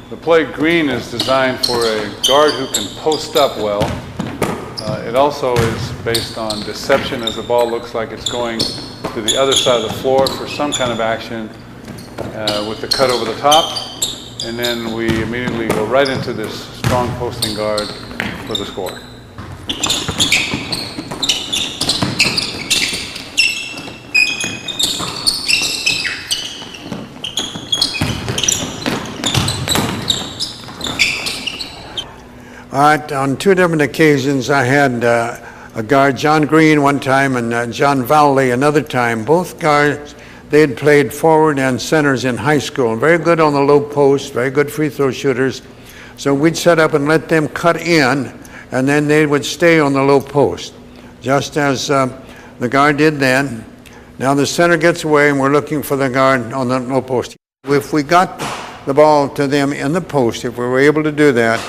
The play green is designed for a guard who can post up well. It also is based on deception, as the ball looks like it's going to the other side of the floor for some kind of action with the cut over the top. And then we immediately go right into this strong posting guard for the score. On two different occasions, I had a guard, John Green one time and John Valley another time. Both guards, they had played forward and centers in high school. Very good on the low post, very good free throw shooters. So we'd set up and let them cut in, and then they would stay on the low post, just as the guard did then. Now the center gets away, and we're looking for the guard on the low post. If we got the ball to them in the post, if we were able to do that,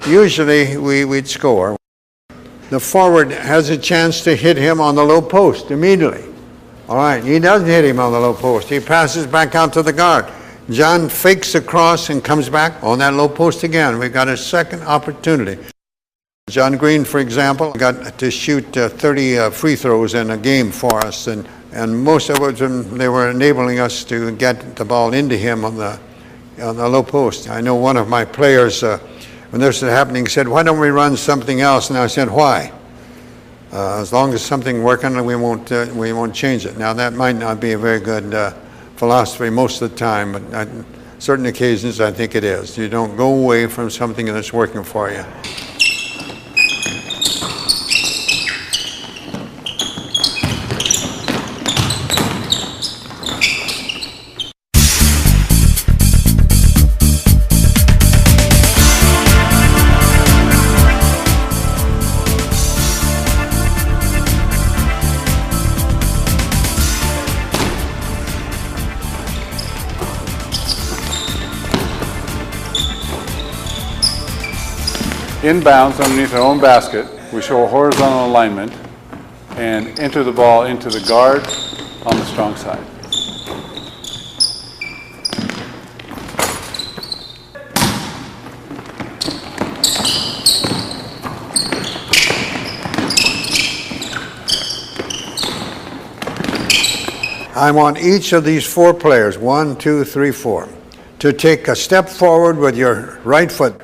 usually we'd score. The forward has a chance to hit him on the low post immediately. All right, he doesn't hit him on the low post. He passes back out to the guard. John fakes across and comes back on that low post again. We've got a second opportunity. John Green, for example, got to shoot 30 free throws in a game for us, and most of them, they were enabling us to get the ball into him on the low post. I know one of my players, when this was happening, said, "Why don't we run something else?" And I said, "Why?" As long as something working, we won't change it. Now that might not be a very good philosophy most of the time, but on certain occasions I think it is. You don't go away from something that's working for you. Inbounds underneath our own basket, we show a horizontal alignment and enter the ball into the guard on the strong side. I want each of these four players, 1, 2, 3, 4, to take a step forward with your right foot.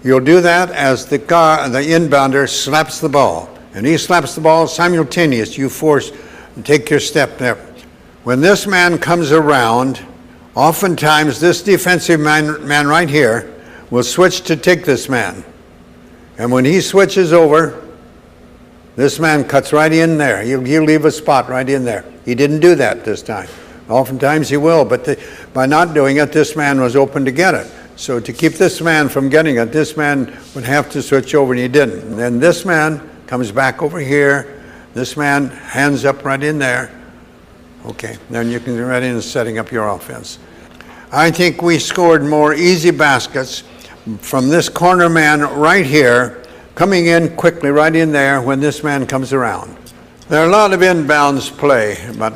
You'll do that as the inbounder slaps the ball. And he slaps the ball simultaneous. You take your step there. When this man comes around, oftentimes this defensive man right here will switch to take this man. And when he switches over, this man cuts right in there. He'll leave a spot right in there. He didn't do that this time. Oftentimes he will, but by not doing it, this man was open to get it. So to keep this man from getting it, this man would have to switch over, and he didn't. And then this man comes back over here. This man hands up right in there. Okay, then you can get right in setting up your offense. I think we scored more easy baskets from this corner man right here, coming in quickly right in there when this man comes around. There are a lot of inbounds play, but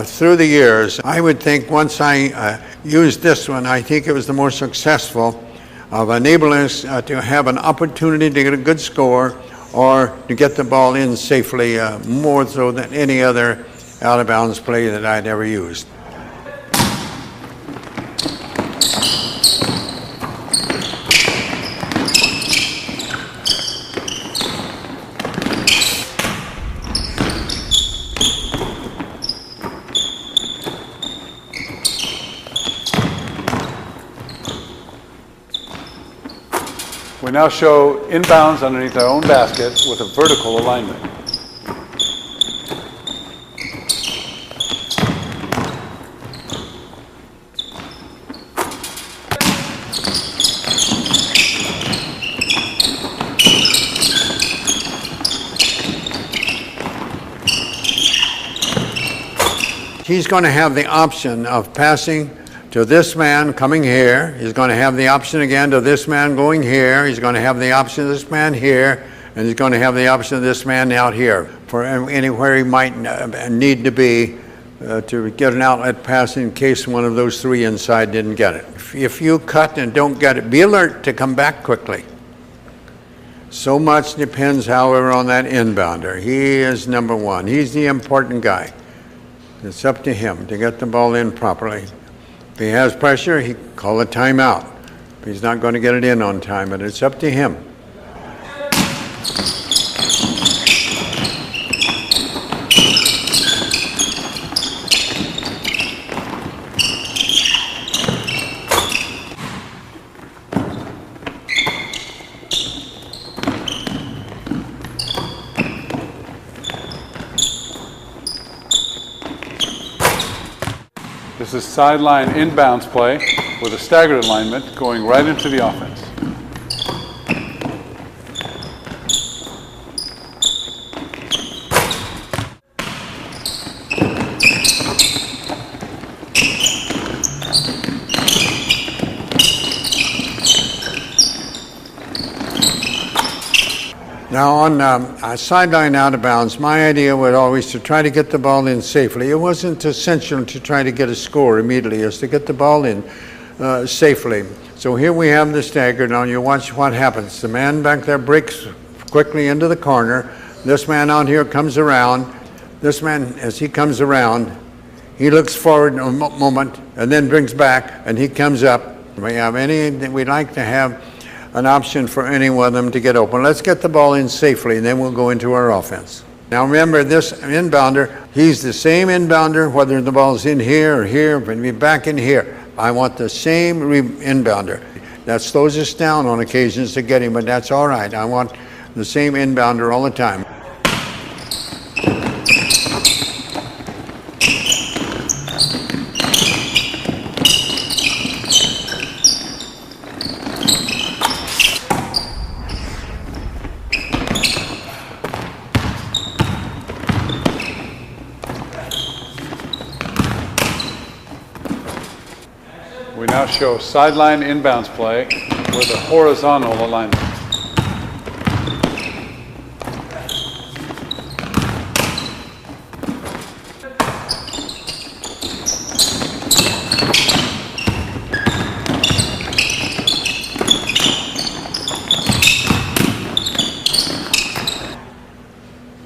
through the years, I would think once I used this one, I think it was the more successful of enabling us to have an opportunity to get a good score or to get the ball in safely, more so than any other out-of-bounds play that I'd ever used. We now show inbounds underneath our own basket with a vertical alignment. He's going to have the option of passing to this man coming here. He's going to have the option again to this man going here. He's going to have the option of this man here. And he's going to have the option of this man out here for anywhere he might need to be to get an outlet pass in case one of those three inside didn't get it. If you cut and don't get it, be alert to come back quickly. So much depends, however, on that inbounder. He is number one. He's the important guy. It's up to him to get the ball in properly. If he has pressure, he call a timeout. If he's not going to get it in on time, but it's up to him. This is sideline inbounds play with a staggered alignment going right into the offense. Now on a sideline out of bounds, my idea was always to try to get the ball in safely. It wasn't essential to try to get a score immediately, it's to get the ball in safely. So here we have the stagger. Now you watch what happens. The man back there breaks quickly into the corner. This man out here comes around. This man, as he comes around, he looks forward a moment and then brings back and he comes up. We'd like to have an option for any one of them to get open. Let's get the ball in safely, and then we'll go into our offense. Now remember, this inbounder, he's the same inbounder, whether the ball's in here or here, but be back in here. I want the same inbounder. That slows us down on occasions to get him, but that's all right. I want the same inbounder all the time. We now show sideline inbounds play with a horizontal alignment.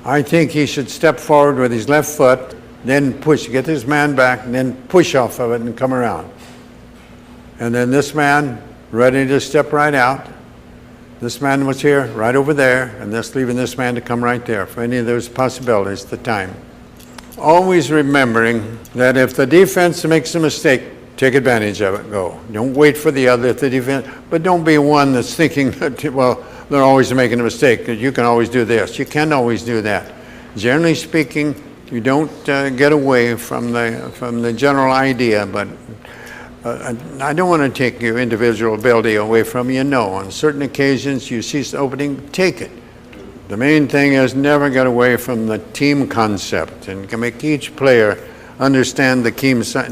I think he should step forward with his left foot, then push, get his man back, and then push off of it and come around. And then this man, ready to step right out. This man was here, right over there, and just leaving this man to come right there for any of those possibilities at the time. Always remembering that if the defense makes a mistake, take advantage of it, go. Don't wait for the other, if the defense, but don't be one that's thinking, well, they're always making a mistake, you can always do this. You can't always do that. Generally speaking, you don't get away from the general idea, but I don't want to take your individual ability away from you. No, on certain occasions you see the opening, take it. The main thing is never get away from the team concept and can make each player understand the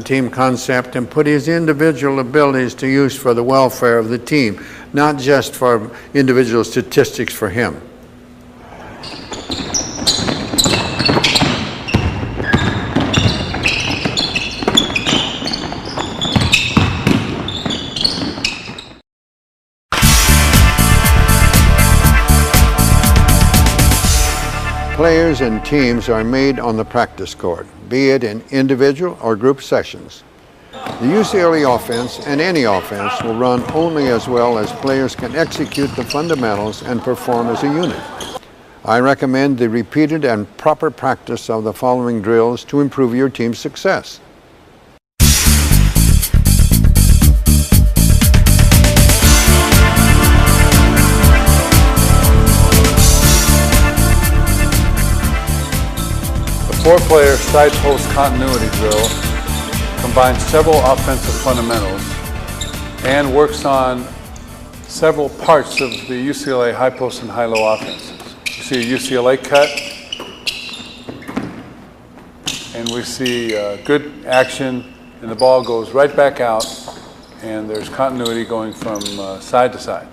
team concept and put his individual abilities to use for the welfare of the team, not just for individual statistics for him. Players and teams are made on the practice court, be it in individual or group sessions. The UCLA offense and any offense will run only as well as players can execute the fundamentals and perform as a unit. I recommend the repeated and proper practice of the following drills to improve your team's success. Four-player side post continuity drill combines several offensive fundamentals and works on several parts of the UCLA high post and high-low offenses. You see a UCLA cut, and we see good action, and the ball goes right back out, and there's continuity going from side to side.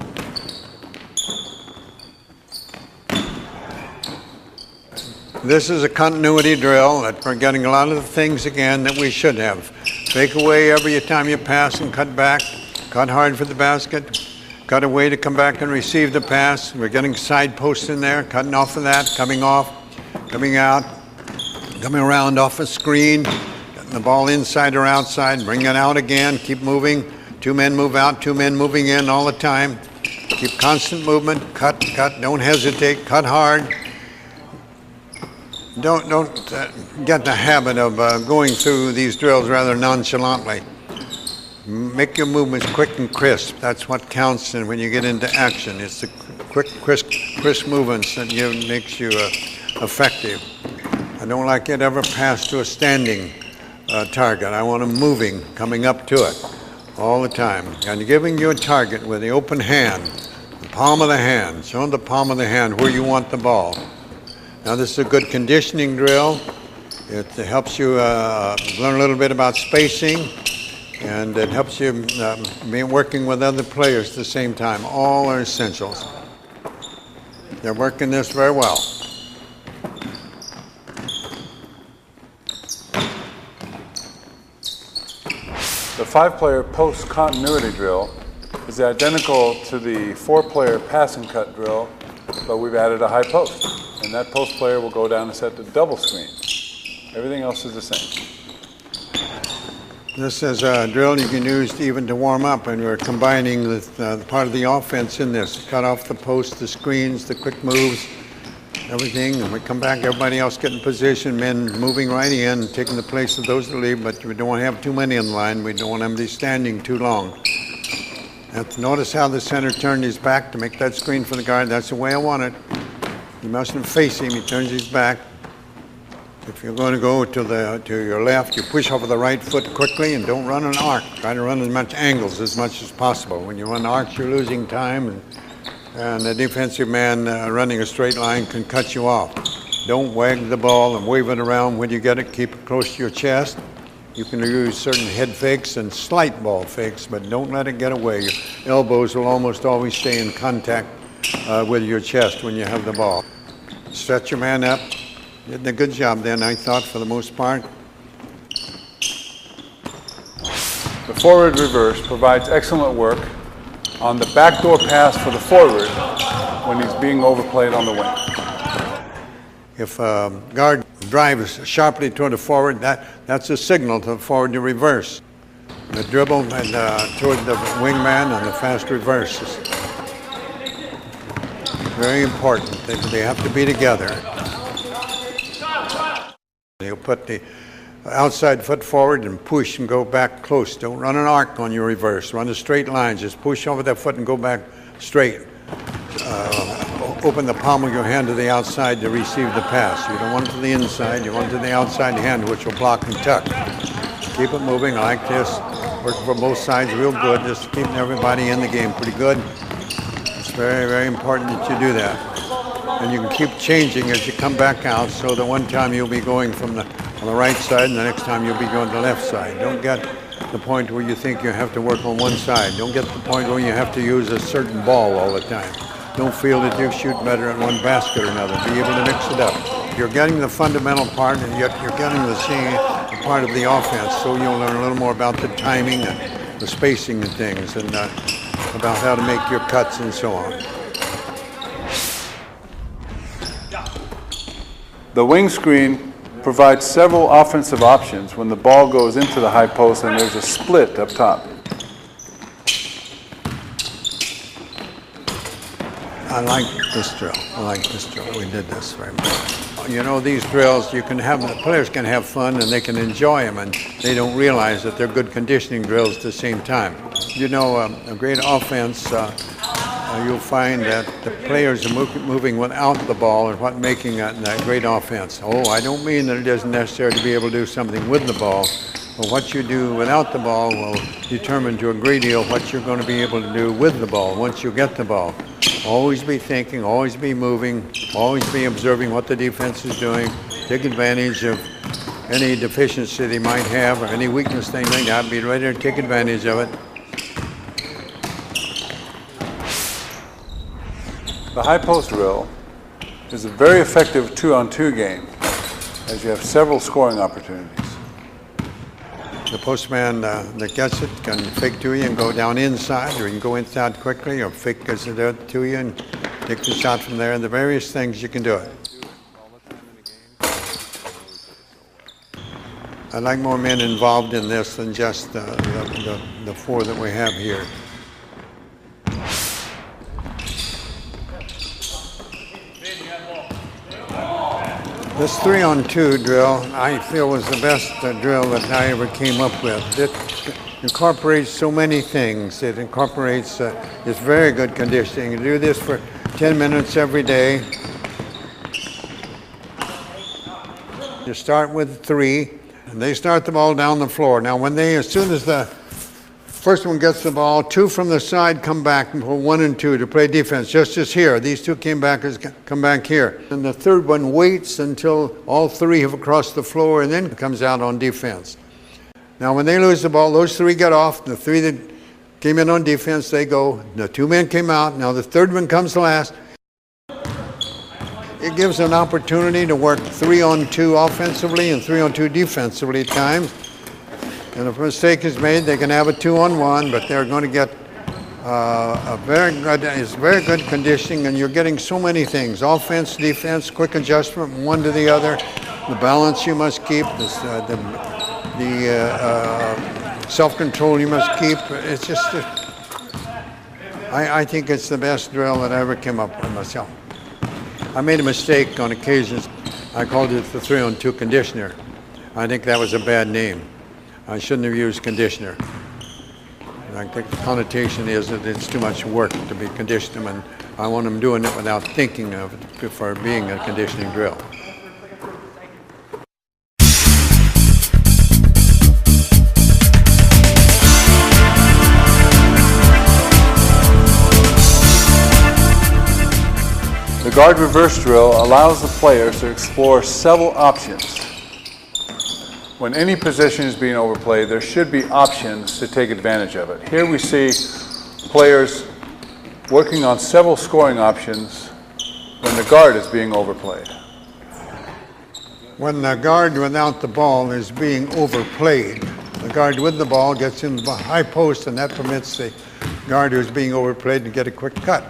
This is a continuity drill that we're getting a lot of the things again that we should have. Fake away every time you pass and cut back. Cut hard for the basket. Cut away to come back and receive the pass. We're getting side posts in there, cutting off of that, coming off, coming out, coming around off a screen, getting the ball inside or outside, bring it out again, keep moving. Two men move out, two men moving in all the time. Keep constant movement, cut, don't hesitate, cut hard. Don't get the habit of going through these drills rather nonchalantly. Make your movements quick and crisp. That's what counts and when you get into action. It's the quick, crisp movements that makes you effective. I don't like it ever pass to a standing target. I want them moving, coming up to it all the time. And giving you a target with the open hand, the palm of the hand, showing the palm of the hand where you want the ball. Now this is a good conditioning drill. It helps you learn a little bit about spacing, and it helps you be working with other players at the same time. All are essentials. They're working this very well. The 5-player post continuity drill is identical to the 4-player pass and cut drill, but we've added a high post. And that post player will go down and set the double screen. Everything else is the same. This is a drill you can use even to warm up, and we're combining the part of the offense in this. Cut off the post, the screens, the quick moves, everything, and we come back, everybody else get in position, men moving right in, taking the place of those that leave, but we don't want to have too many in line. We don't want them to be standing too long. Notice how the center turned his back to make that screen for the guard. That's the way I want it. You mustn't face him. He turns his back. If you're going to go to your left, you push over the right foot quickly and don't run an arc. Try to run as much angles as much as possible. When you run arcs, you're losing time, and the defensive man running a straight line can cut you off. Don't wag the ball and wave it around. When you get it, keep it close to your chest. You can use certain head fakes and slight ball fakes, but don't let it get away. Your elbows will almost always stay in contact with your chest when you have the ball. Stretch your man up. Did a good job then, I thought, for the most part. The forward reverse provides excellent work on the backdoor pass for the forward when he's being overplayed on the wing. If a guard drives sharply toward the forward, that's a signal to the forward to reverse. The dribble and toward the wingman and the fast reverse is very important. They have to be together. You'll put the outside foot forward and push and go back close. Don't run an arc on your reverse. Run a straight line. Just push over that foot and go back straight. Open the palm of your hand to the outside to receive the pass. You don't want it to the inside. You want it to the outside hand, which will block and tuck. Keep it moving like this. Work for both sides real good. Just keeping everybody in the game pretty good. It's very, very important that you do that. And you can keep changing as you come back out, so that one time you'll be going on the right side, and the next time you'll be going to the left side. Don't get to the point where you think you have to work on one side. Don't get to the point where you have to use a certain ball all the time. Don't feel that you shoot better at one basket or another. Be able to mix it up. You're getting the fundamental part, and yet you're getting the part of the offense, so you'll learn a little more about the timing and the spacing and things, and about how to make your cuts and so on. The wing screen provides several offensive options when the ball goes into the high post and there's a split up top. I like this drill. I like this drill. We did this very much. You know, these drills, the players can have fun and they can enjoy them, and they don't realize that they're good conditioning drills at the same time. You know, a great offense, you'll find that the players are moving without the ball and what making that great offense. Oh, I don't mean that it isn't necessary to be able to do something with the ball, but what you do without the ball will determine to a great deal what you're going to be able to do with the ball once you get the ball. Always be thinking, always be moving, always be observing what the defense is doing. Take advantage of any deficiency they might have or any weakness they may have. Be ready to take advantage of it. The high post drill is a very effective 2-on-2 game, as you have several scoring opportunities. The postman that gets it can fake to you and go down inside, or you can go inside quickly, or fake gets it to you and take the shot from there. And the various things you can do it. I'd like more men involved in this than just the four that we have here. This 3-on-2 drill, I feel, was the best drill that I ever came up with. It incorporates so many things. It incorporates, it's very good conditioning. You do this for 10 minutes every day. You start with 3, And they start the ball down the floor. Now, as soon as the first one gets the ball, two from the side come back for 1 and 2 to play defense. Just as here, these two come back here. And the third one waits until all three have crossed the floor and then comes out on defense. Now, when they lose the ball, those three get off. The three that came in on defense, they go. The two men came out. Now the third one comes last. It gives an opportunity to work 3-on-2 offensively and 3-on-2 defensively at times. And if a mistake is made, they can have a 2-on-1, but they're going to get very good conditioning, and you're getting so many things: offense, defense, quick adjustment, one to the other, the balance you must keep, the self-control you must keep. It's just, I think it's the best drill that I ever came up with myself. I made a mistake on occasions. I called it the 3-on-2 conditioner. I think that was a bad name. I shouldn't have used conditioner. I think the connotation is that it's too much work to be conditioning them, and I want them doing it without thinking of it before being a conditioning drill. The guard reverse drill allows the players to explore several options. When any position is being overplayed, there should be options to take advantage of it. Here we see players working on several scoring options when the guard is being overplayed. When the guard without the ball is being overplayed, the guard with the ball gets in the high post, and that permits the guard who's being overplayed to get a quick cut.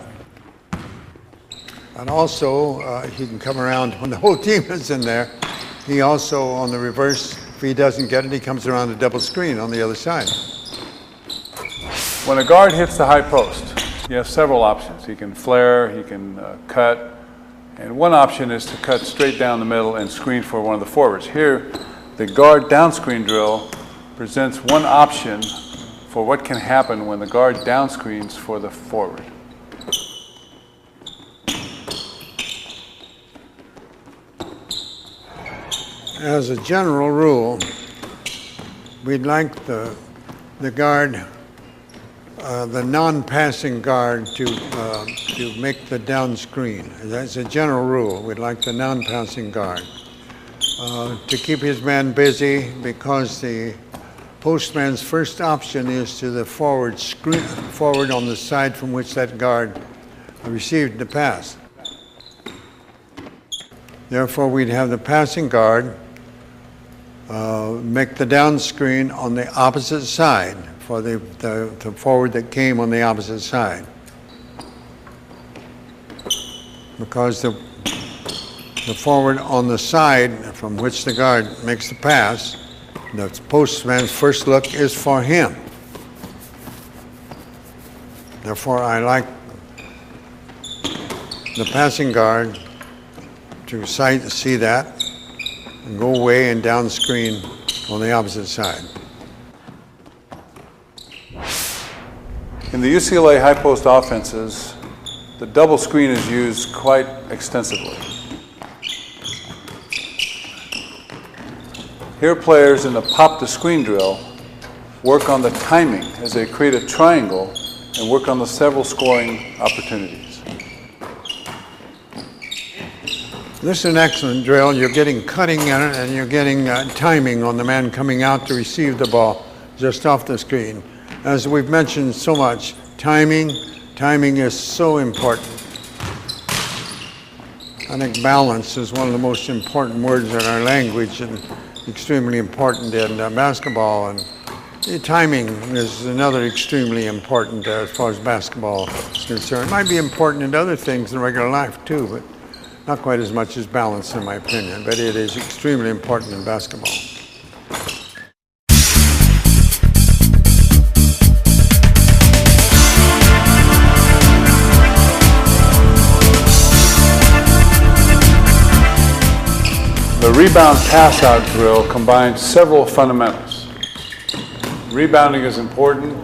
And also, he can come around when the whole team is in there. He also, on the reverse, if he doesn't get it, he comes around the double screen on the other side. When a guard hits the high post, you have several options. He can flare, he can cut, and one option is to cut straight down the middle and screen for one of the forwards. Here, the guard down screen drill presents one option for what can happen when the guard down screens for the forward. As a general rule, we'd like the guard, the non-passing guard, to make the down screen. That's a general rule. We'd like the non-passing guard to keep his man busy, because the postman's first option is to the forward screen, forward on the side from which that guard received the pass. Therefore, we'd have the passing guard make the down screen on the opposite side for the forward that came on the opposite side. Because the forward on the side from which the guard makes the pass, the postman's first look is for him. Therefore, I like the passing guard to see that and go away and down screen on the opposite side. In the UCLA high post offenses, the double screen is used quite extensively. Here, players in the pop the screen drill work on the timing as they create a triangle and work on the several scoring opportunities. This is an excellent drill. You're getting cutting in it, and you're getting timing on the man coming out to receive the ball just off the screen. As we've mentioned so much, timing is so important. I think balance is one of the most important words in our language, and extremely important in basketball. And timing is another extremely important as far as basketball is concerned. It might be important in other things in regular life too, but not quite as much as balance, in my opinion, but it is extremely important in basketball. The rebound pass-out drill combines several fundamentals. Rebounding is important.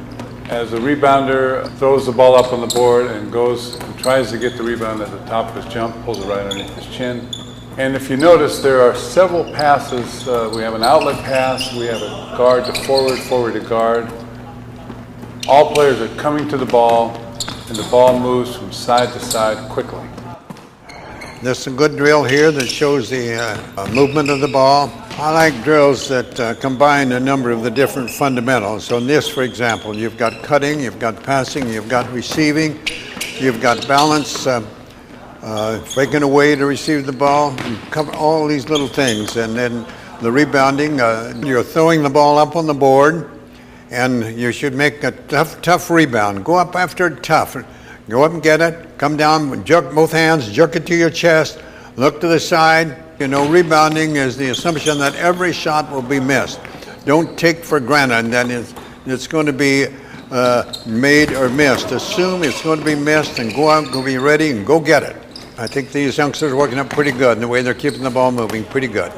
As the rebounder throws the ball up on the board and goes and tries to get the rebound at the top of his jump, pulls it right underneath his chin. And if you notice, there are several passes. We have an outlet pass, we have a guard to forward, forward to guard. All players are coming to the ball, and the ball moves from side to side quickly. There's a good drill here that shows the movement of the ball. I like drills that combine a number of the different fundamentals. So in this, for example, you've got cutting, you've got passing, you've got receiving, you've got balance, breaking away to receive the ball, cover all these little things. And then the rebounding, you're throwing the ball up on the board, and you should make a tough rebound. Go up after it tough. Go up and get it, come down, jerk both hands, jerk it to your chest, look to the side. You know, rebounding is the assumption that every shot will be missed. Don't take for granted that it's going to be made or missed. Assume it's going to be missed and go out, go be ready and go get it. I think these youngsters are working up pretty good, and the way they're keeping the ball moving, pretty good.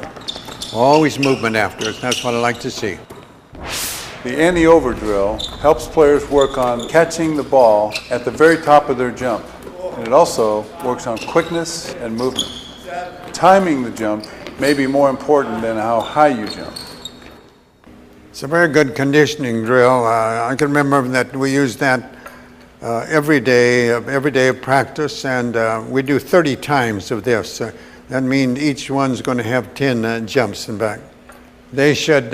Always movement after it. That's what I like to see. The ante-over drill helps players work on catching the ball at the very top of their jump. And it also works on quickness and movement. Timing the jump may be more important than how high you jump. It's a very good conditioning drill. I can remember that we used that every day of practice, and we do 30 times of this. That means each one's going to have 10 jumps and back. They should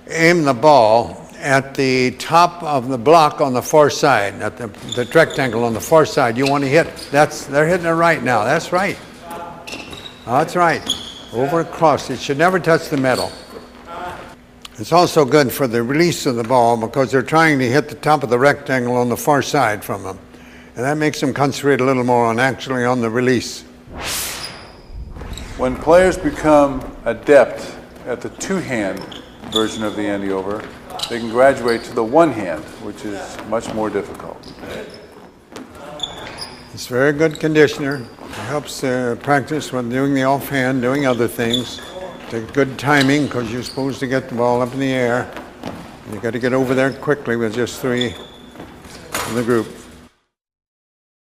aim the ball at the top of the block on the far side, at the rectangle on the far side. You want to hit, they're hitting it right now. That's right. That's right. Over across. It should never touch the metal. It's also good for the release of the ball because they're trying to hit the top of the rectangle on the far side from them. And that makes them concentrate a little more on actually on the release. When players become adept at the two-hand version of the ante-over, they can graduate to the one-hand, which is much more difficult. It's a very good conditioner. It helps practice when doing the offhand, doing other things. Take good timing because you're supposed to get the ball up in the air. You got to get over there quickly with just 3 in the group.